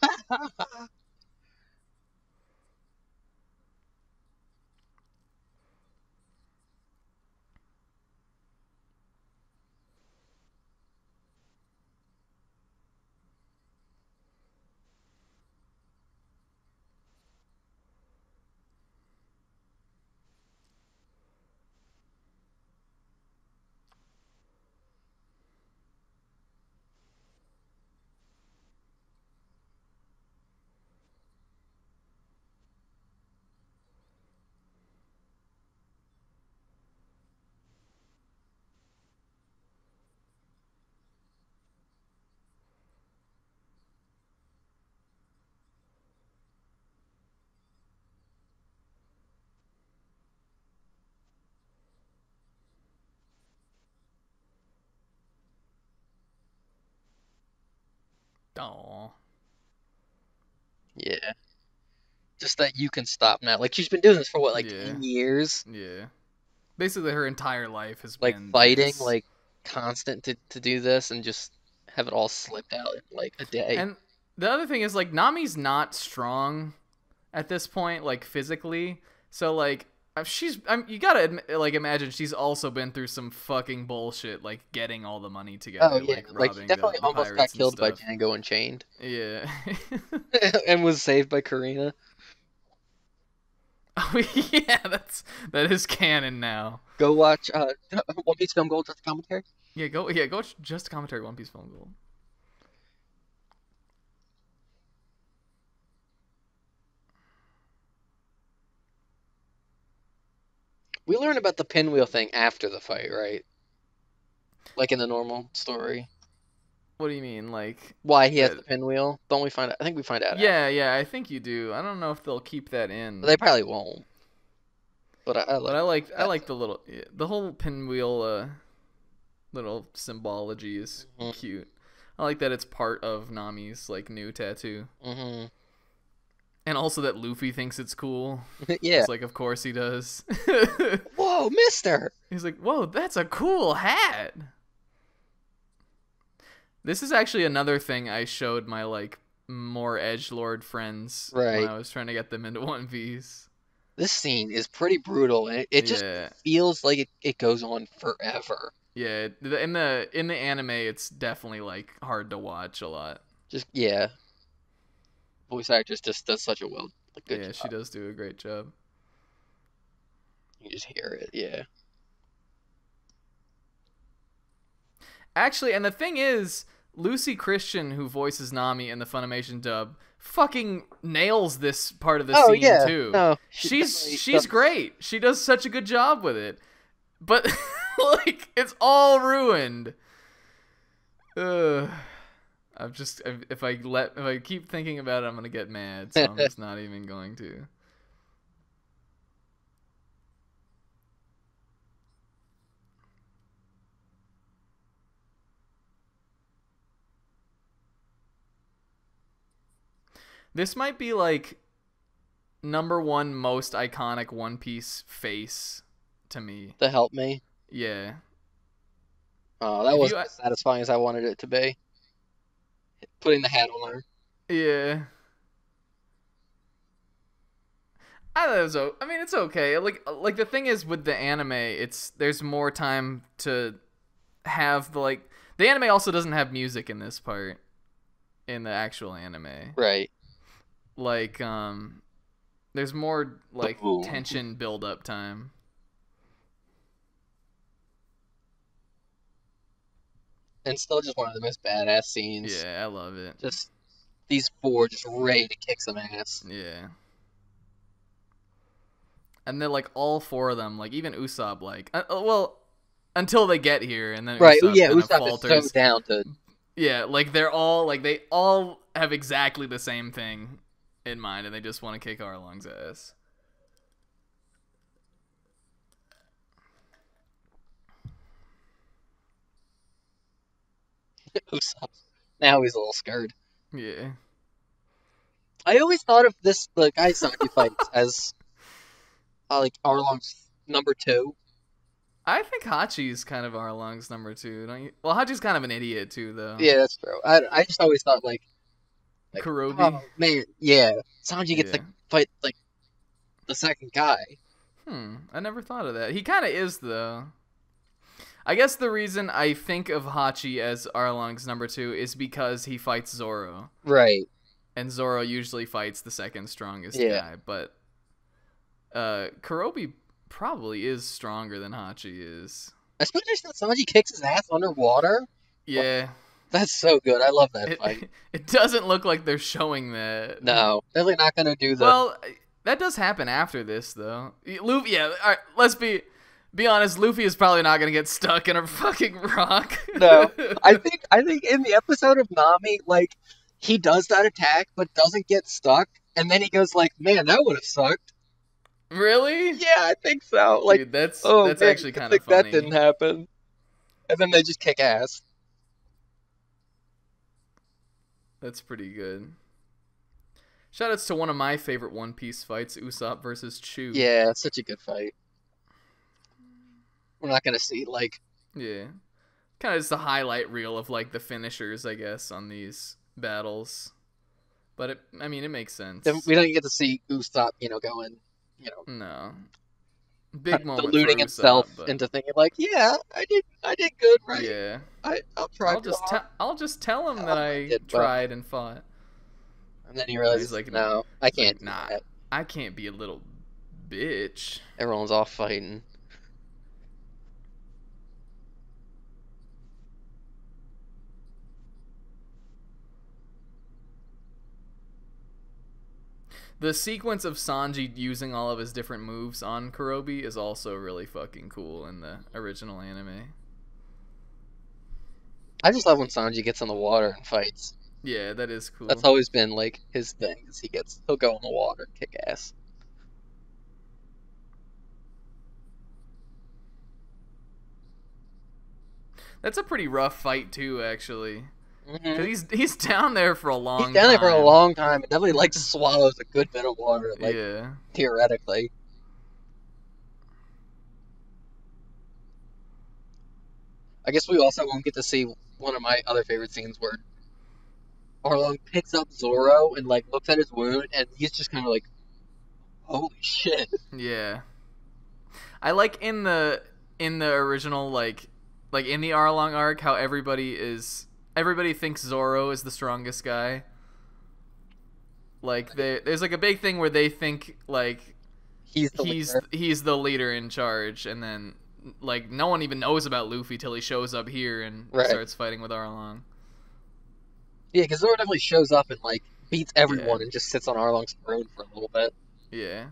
Aww. Yeah. Just that you can stop now. Like, she's been doing this for what, like Yeah. 10 years? Yeah. Basically, her entire life has Like, been fighting, this. like, constant to do this and just have it all slipped out in, like, a day. And the other thing is, like, Nami's not strong at this point, like, physically. So, like, you gotta like imagine she's also been through some fucking bullshit, like getting all the money together, Oh, yeah. like Like, he robbing definitely the almost got pirates and killed by stuff. Django Unchained. Yeah. And was saved by Karina. Oh yeah, that is canon now. Go watch One Piece Film Gold, just the commentary. Go watch just commentary One Piece Film Gold. We learn about the pinwheel thing after the fight, right? Like in the normal story. What do you mean, like Why he has that? the pinwheel? Don't we find out? I think we find out. Yeah, I think you do. I don't know if they'll keep that But in. they probably won't. But I But like I that. like the whole pinwheel little symbology is Mhm. cute. I like that it's part of Nami's like new tattoo. Mhm. And also that Luffy thinks it's cool. Yeah. It's like, of course he does. Whoa, mister! He's like, whoa, that's a cool hat. This is actually another thing I showed my like more edgelord friends when Right. I was trying to get them into One Piece. This scene is pretty brutal, and it just Yeah, feels like it goes on forever. yeah. In the anime, it's definitely like hard to watch a lot. Just, yeah. Voice actress just does such a good Yeah, job. she does do a great job. You just hear it, yeah. Actually, and the thing is, Lucy Christian, who voices Nami in the Funimation dub, fucking nails this part of the Oh, scene yeah. too. No, She's does. great. She does such a good job with it. But like it's all ruined. If I keep thinking about it, I'm gonna get mad. So I'm just not even going to. This might be like #1 most iconic One Piece face to me. To help me. Yeah. Oh, that If wasn't you as satisfying as I wanted it to be. Putting the hat on her. Yeah. I thought it was. I mean, it's okay. Like the thing is with the anime, there's more time to have the anime also doesn't have music in this part in the actual anime. Right. Like there's more like Ooh. tension build up time. And still just one of the most badass scenes. Yeah, I love it. Just 4 just ready to kick some ass. Yeah. And they're like all 4 of them, like even Usopp, like well, until they get here, and then right, Usopp yeah, kind of Usopp falters. is so down to. Yeah, like they're all like they all have exactly the same thing in mind, and they just want to kick Arlong's ass. Usopp. Now he's a little scared. Yeah. I always thought of the guy Sanji fights as like Arlong's number 2. I think Hachi's kind of Arlong's number 2, don't you? Well, Hachi's kind of an idiot too, though. Yeah, that's true. I just always thought like Kurobi. Oh man, yeah. Sanji gets to fight like the second guy. I never thought of that. He kind of is though. I guess the reason I think of Hachi as Arlong's number 2 is because he fights Zoro. Right. And Zoro usually fights the second strongest guy, but Kurobi probably is stronger than Hachi is. Especially since Sanji kicks his ass underwater. Yeah. That's so good. I love that fight. It doesn't look like they're showing that. No, definitely not gonna do that. Well, that does happen after this, though. Luffy, yeah. All right, let's be honest. Luffy is probably not gonna get stuck in a fucking rock. No, I think in the episode of Nami, like he does that attack but doesn't get stuck, and then he goes like, "Man, that would have sucked." Really? Yeah, I think so. Like, dude, that's man, actually kind of funny. That didn't happen, and then they just kick ass. That's pretty good. Shoutouts to one of my favorite One Piece fights, Usopp versus Chu. Yeah, it's such a good fight. We're not gonna see like. Yeah, kind of just a highlight reel of like the finishers, I guess, on these battles. But it makes sense. We don't get to see Usopp, going, No. Big moment deluding for himself Usopp, but... into thinking like, yeah, I did good, right? Yeah. I'll try. I'll just tell him that I tried and fought. And then he realizes, like, no, I can't. Nah, I can't be a little bitch. Everyone's off fighting. The sequence of Sanji using all of his different moves on Kurobi is also really fucking cool in the original anime. I just love when Sanji gets on the water and fights. Yeah, that is cool. That's always been like his thing. Is he'll go in the water and kick ass. That's a pretty rough fight too, actually. Because he's down there for a long time. He's down there for a long time. And definitely like swallows a good bit of water. Like, theoretically. I guess we also won't get to see one of my other favorite scenes where Arlong picks up Zoro and like looks at his wound, and he's just kind of like, "Holy shit!" Yeah, I like in the original like in the Arlong arc how everybody thinks Zoro is the strongest guy. Like there's like a big thing where they think like he's the leader in charge, and then like no one even knows about Luffy till he shows up here and starts fighting with Arlong. Yeah, because Zoro definitely shows up and like beats everyone and just sits on Arlong's throne for a little bit. Yeah.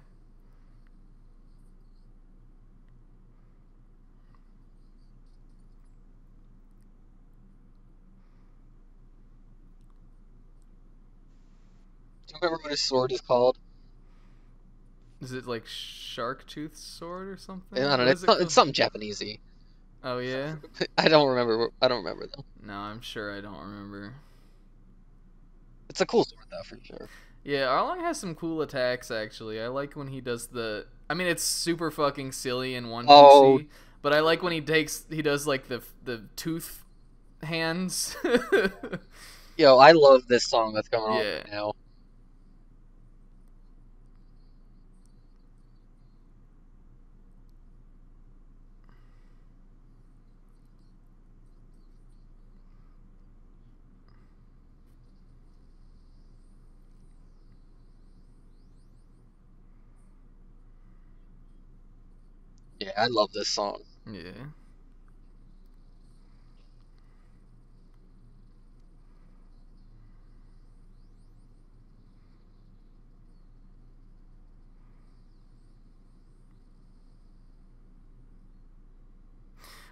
Do you remember what his sword is called? Is it like Shark Tooth Sword or something? I don't know. It's something Japanesey. Oh yeah. I don't remember though. No, I'm sure I don't remember. It's a cool sword though, for sure. Yeah, Arlong has some cool attacks actually. I like when he does it's super fucking silly and One Piece, but I like when he does like the tooth hands. Yo, I love this song that's going on right now. Yeah, I love this song. Yeah.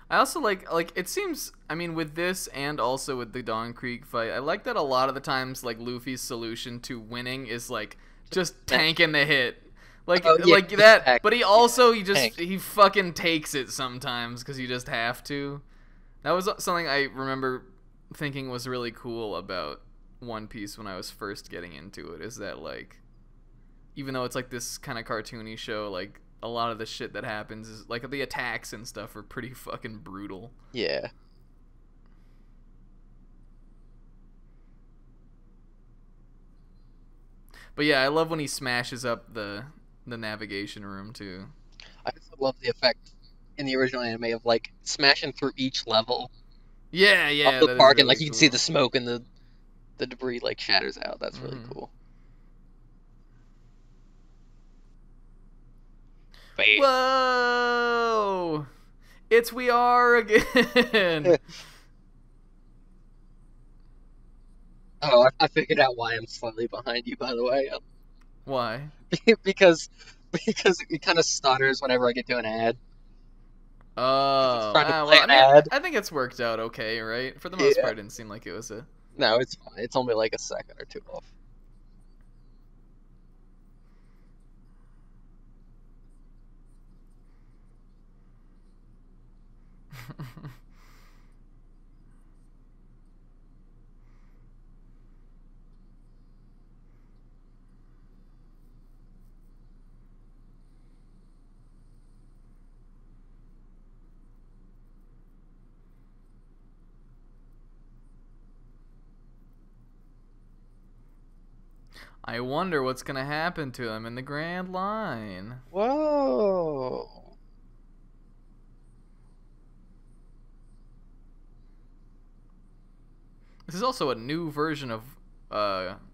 I also like it seems, I mean, with this and also with the Dawn Creek fight, I like that a lot of the times like Luffy's solution to winning is like just tanking the hit. Like like that, but he also he fucking takes it sometimes cuz you just have to. That was something I remember thinking was really cool about One Piece when I was first getting into it, is that like even though it's like this kind of cartoony show, like a lot of the shit that happens is like the attacks and stuff are pretty fucking brutal. Yeah. But yeah, I love when he smashes up the navigation room too. I also love the effect in the original anime of like smashing through each level. Yeah, of the park, really, and like you can see the smoke and the debris like shatters out. That's really cool. Wait. Whoa! It's We Are again! Oh, I figured out why I'm slightly behind you, by the way. Why? because it kind of stutters whenever I get to an ad. Oh, I think it's worked out okay, right? For the most part, it didn't seem like it was a... No, it's fine. It's only like a second or two off. I wonder what's gonna happen to him in the Grand Line. Whoa. This is also a new version of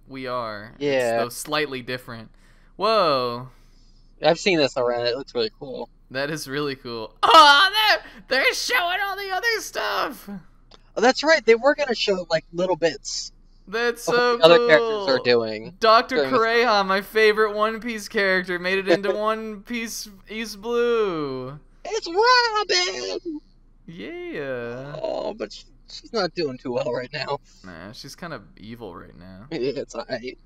We Are. Yeah. It's slightly different. Whoa. I've seen this around. It looks really cool. That is really cool. Oh, they're showing all the other stuff. Oh, that's right. They were gonna show like little bits. That's so what the cool. Other characters are doing. Dr. Kureha, my favorite One Piece character, made it into One Piece East Blue. It's Robin. Yeah. Oh, but she's not doing too well right now. Nah, she's kind of evil right now. Yeah, it's alright.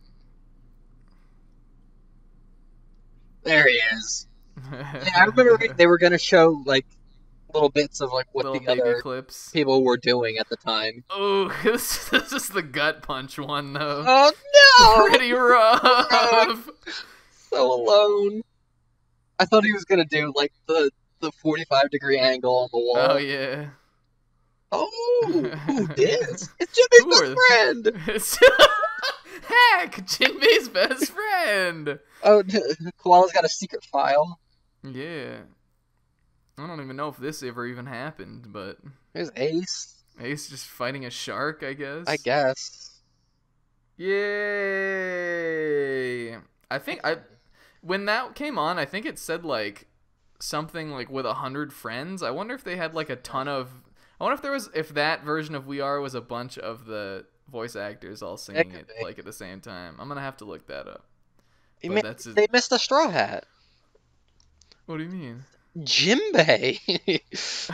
There he is. Yeah, I remember they were gonna show like little bits of like what little the other clips people were doing at the time. Oh, this is the gut punch one though. Oh no! Pretty rough. So alone. I thought he was gonna do like the 45-degree angle on the wall. Oh yeah. Oh, who this? It's Jimmy's best friend. Heck, Jinbei's best friend. Oh, Koala's got a secret file. Yeah. I don't even know if this ever even happened, but... There's Ace. Ace just fighting a shark, I guess? I guess. Yay! When that came on, I think it said, like, something, like, with 100 friends. I wonder if they had, like, a ton of... I wonder if that version of We Are was a bunch of the voice actors all singing it, like, at the same time. I'm gonna have to look that up. They missed a Straw Hat. What do you mean? Jinbei. He's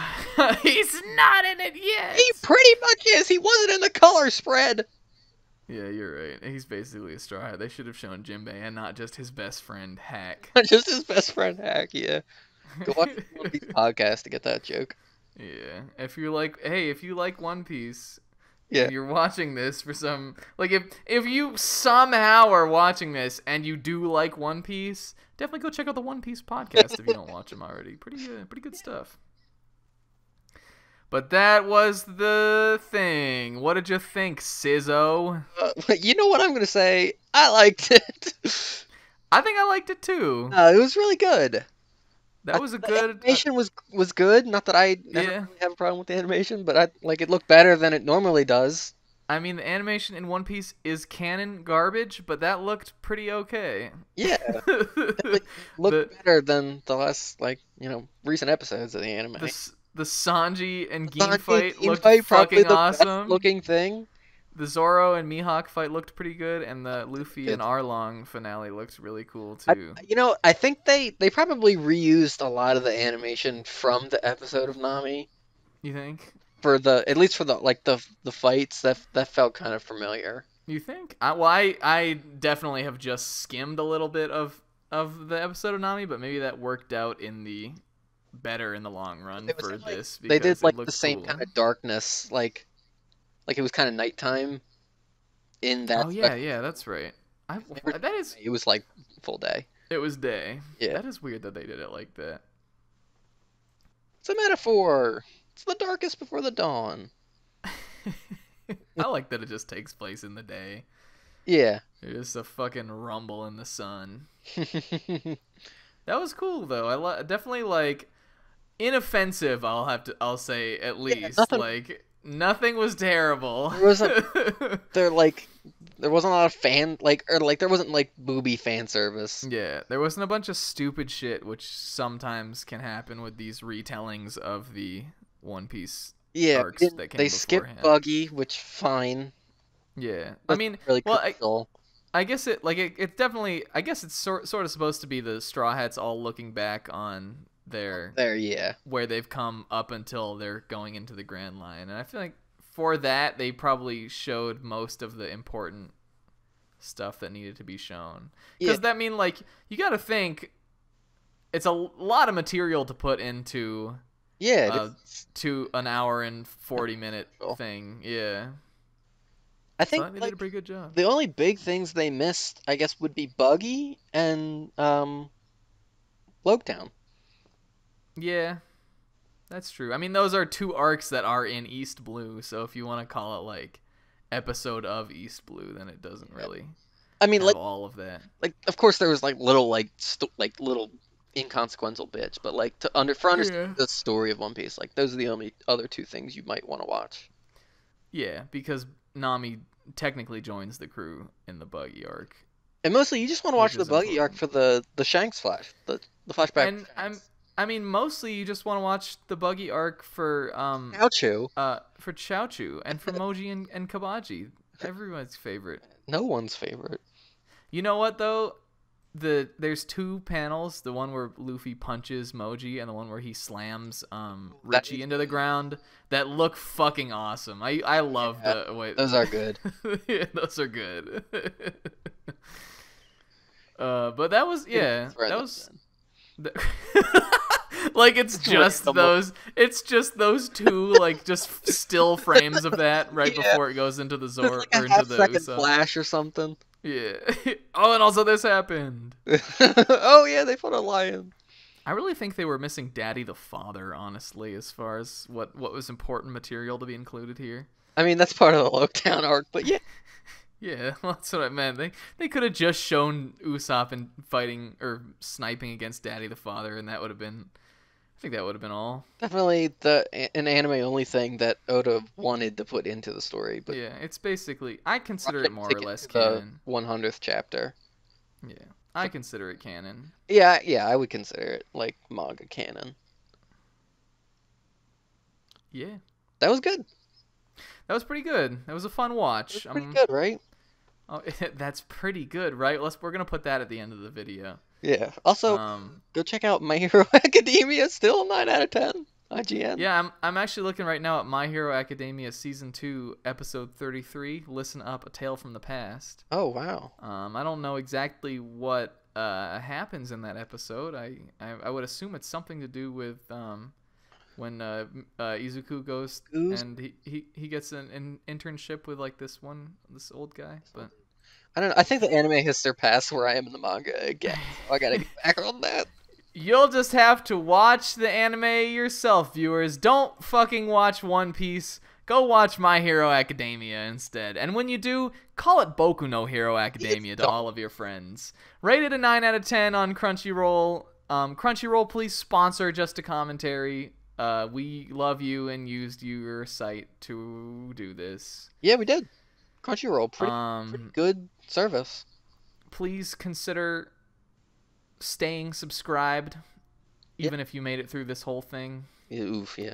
not in it yet. He pretty much is. He wasn't in the color spread. Yeah, you're right. He's basically a Straw Hat. They should have shown Jinbei and not just his best friend, Hack. Just his best friend, Hack, yeah. Go watch One Piece podcast to get that joke. Yeah. If you like One Piece, yeah, you're watching this for some... Like, if you somehow are watching this and you do like One Piece, definitely go check out the One Piece podcast if you don't watch them already. Pretty good stuff. But that was the thing. What did you think, Sizzo? You know what I'm going to say? I liked it. I think I liked it too. It was really good. That was a good... animation was good. Not that I never really have a problem with the animation, but it looked better than it normally does. I mean, the animation in One Piece is canon garbage, but that looked pretty okay. Yeah. It looked better than the last, recent episodes of the anime. The Sanji and Gin fight looked fucking awesome. Looking thing. The Zoro and Mihawk fight looked pretty good, and the Luffy and Arlong finale looked really cool too. I think they probably reused a lot of the animation from the episode of Nami. You think? At least for the fights, that felt kind of familiar. You think? I definitely have just skimmed a little bit of the episode of Nami, but maybe that worked out better in the long run for this, because they did it looked the same cool. kind of darkness, like it was kind of nighttime in that. Oh yeah, that's right. It was like full day. It was day. Yeah, that is weird that they did it like that. It's a metaphor. It's the darkest before the dawn. I like that it just takes place in the day. Yeah. There's just a fucking rumble in the sun. That was cool though. I definitely like inoffensive. I'll say at least nothing was terrible. There wasn't there wasn't a lot of there wasn't booby fan service. Yeah, there wasn't a bunch of stupid shit, which sometimes can happen with these retellings of the One Piece arcs that came beforehand. They skipped Buggy, which fine. Yeah, I mean, really I guess it definitely. I guess it's sort of supposed to be the Straw Hats all looking back on where they've come up until they're going into the Grand Line, and I feel like for that they probably showed most of the important stuff that needed to be shown. Because you got to think it's a lot of material to put into to an hour and 40-minute thing. Yeah. I think they did a pretty good job. The only big things they missed, I guess, would be Buggy and Loketown. Yeah, that's true. I mean, those are two arcs that are in East Blue, so if you want to call it episode of East Blue, then it doesn't really. I mean, have all of that. Of course, there was little little inconsequential bits, but for understanding the story of One Piece, those are the only other two things you might want to watch. Yeah, because Nami technically joins the crew in the Buggy arc. And mostly you just want to watch the Buggy arc for the Shanks the flashback. And mostly you just want to watch the Buggy arc for Chaochu. For Chaochu and for Moji and Kabaji. Everyone's favorite. No one's favorite. You know what though? There's two panels, the one where Luffy punches Moji and the one where he slams Richie into the ground, that look fucking awesome. I love the way those are good. Yeah, those are good. But that was it's just those two just still frames of that before it goes into the Zoro or into the Usopp flash or something. Yeah. Oh, and also this happened. Oh yeah, they put a lion. I really think they were missing Daddy the Father, honestly, as far as what was important material to be included here. I mean, that's part of the Loketown arc, but yeah. Yeah, well, that's what I meant. They could have just shown Usopp and fighting or sniping against Daddy the Father, and that would have been. I think that would have been all. Definitely an anime only thing that Oda wanted to put into the story, but yeah, it's basically I consider it more or less canon. The 100th chapter. Yeah, I consider it canon. Yeah, I would consider it manga canon. Yeah, that was good. That was pretty good. That was a fun watch. It was pretty good, right? Oh, that's pretty good, right? We're gonna put that at the end of the video. Yeah. Also, go check out My Hero Academia. Still 9 out of 10. IGN. Yeah, I'm actually looking right now at My Hero Academia Season 2, Episode 33. Listen Up: A Tale from the Past. Oh wow. I don't know exactly what happens in that episode. I would assume it's something to do with when Izuku goes and he gets an internship with this this old guy, but. I don't know. I think the anime has surpassed where I am in the manga again. So I gotta get back on that. You'll just have to watch the anime yourself, viewers. Don't fucking watch One Piece. Go watch My Hero Academia instead. And when you do, call it Boku no Hero Academia to all of your friends. Rated a 9 out of 10 on Crunchyroll. Crunchyroll, please sponsor Just a Commentary. We love you and used your site to do this. Yeah, we did. Crunchyroll, pretty good service. Please consider staying subscribed, even if you made it through this whole thing. Yeah, oof, yeah.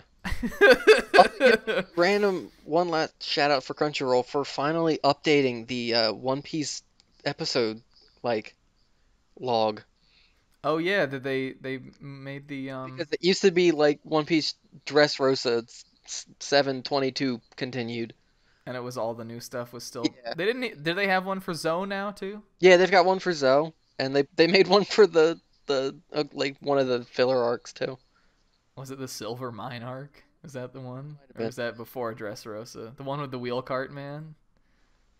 Random one last shout out for Crunchyroll for finally updating the One Piece episode log. Oh yeah, that they made the because it used to be One Piece Dressrosa 722 continued. And it was all the new stuff was still. Yeah. They didn't. Did they have one for Zoe now too? Yeah, they've got one for Zoe, and they made one for the like one of the filler arcs too. Was it the Silver Mine arc? Is that the one, or was that before Dressrosa? The one with the wheel cart man.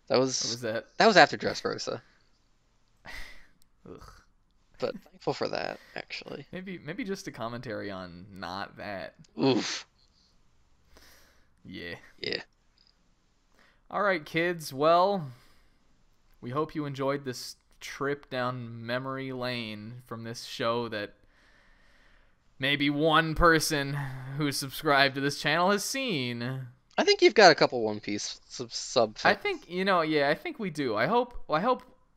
That was that was after Dressrosa. Ugh. But thankful for that, actually. Maybe just a commentary on not that. Oof. Yeah. Yeah. All right, kids. Well, we hope you enjoyed this trip down memory lane from this show that maybe one person who's subscribed to this channel has seen. I think you've got a couple One Piece sub. I think I think we do. I hope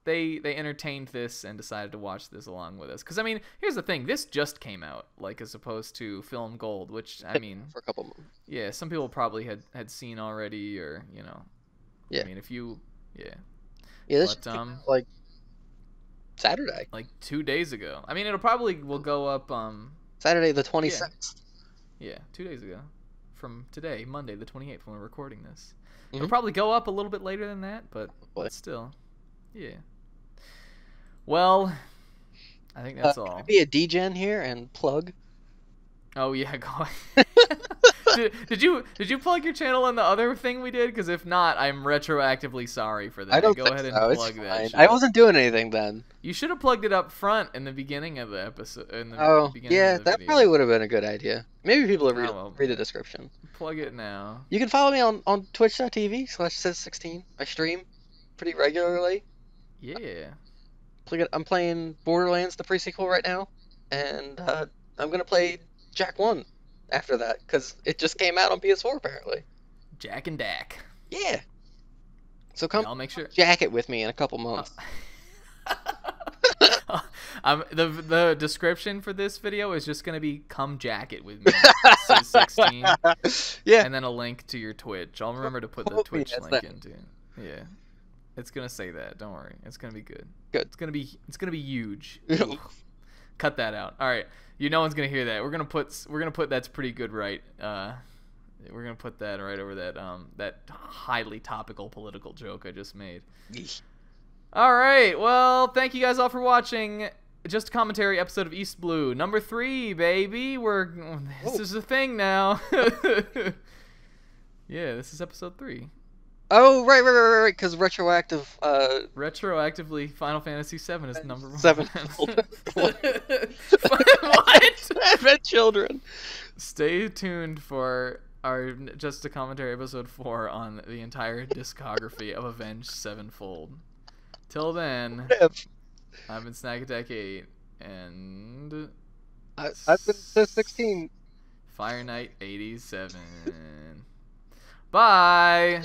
they entertained this and decided to watch this along with us. Because I mean, here's the thing: this just came out, like as opposed to Film Gold, which I mean, for a couple months. Yeah, some people probably had seen already, or Yeah. I mean, if you, yeah. This like Saturday, like 2 days ago. I mean, will go up Saturday the 26th. Yeah, 2 days ago. From today, Monday the 28th, when we're recording this. Mm-hmm. It'll probably go up a little bit later than that, but still. Yeah. Well, I think that's all. Be a degen here and plug. Oh yeah, go did you plug your channel on the other thing we did? Because if not, I'm retroactively sorry for that. I don't go think ahead so. and plug that shit. I wasn't doing anything then. You should have plugged it up front in the beginning of the episode. Yeah, that probably would have been a good idea. Maybe people will read the description. Plug it now. You can follow me on twitch.tv/Siz16. I stream pretty regularly. Yeah. I'm playing Borderlands, the pre-sequel right now, and I'm gonna play Jack 1 after that because it just came out on PS4 apparently. Jack and Dak. Yeah. So come. I'll make sure. Jack it with me in a couple months. The description for this video is just gonna be "Come Jack it with me," Siz16. Yeah. And then a link to your Twitch. I'll remember to put the Twitch link into. Yeah. It's gonna say that. Don't worry. It's gonna be good. Good. It's gonna be huge. Cut that out. All right. No one's gonna hear that. We're gonna put that's pretty good, right? We're gonna put that right over that highly topical political joke I just made. All right. Well, thank you guys all for watching. Just a commentary episode of East Blue number 3, baby. This is a thing now. Yeah, this is episode 3. Oh, right, because retroactively Final Fantasy VII is number 1. 7. What? Advent Children. Stay tuned for our Just a Commentary episode 4 on the entire discography of Avenged Sevenfold. Till then, I've been Snack Attack 8, and I've been Siz16. Fire Knight 87. Bye.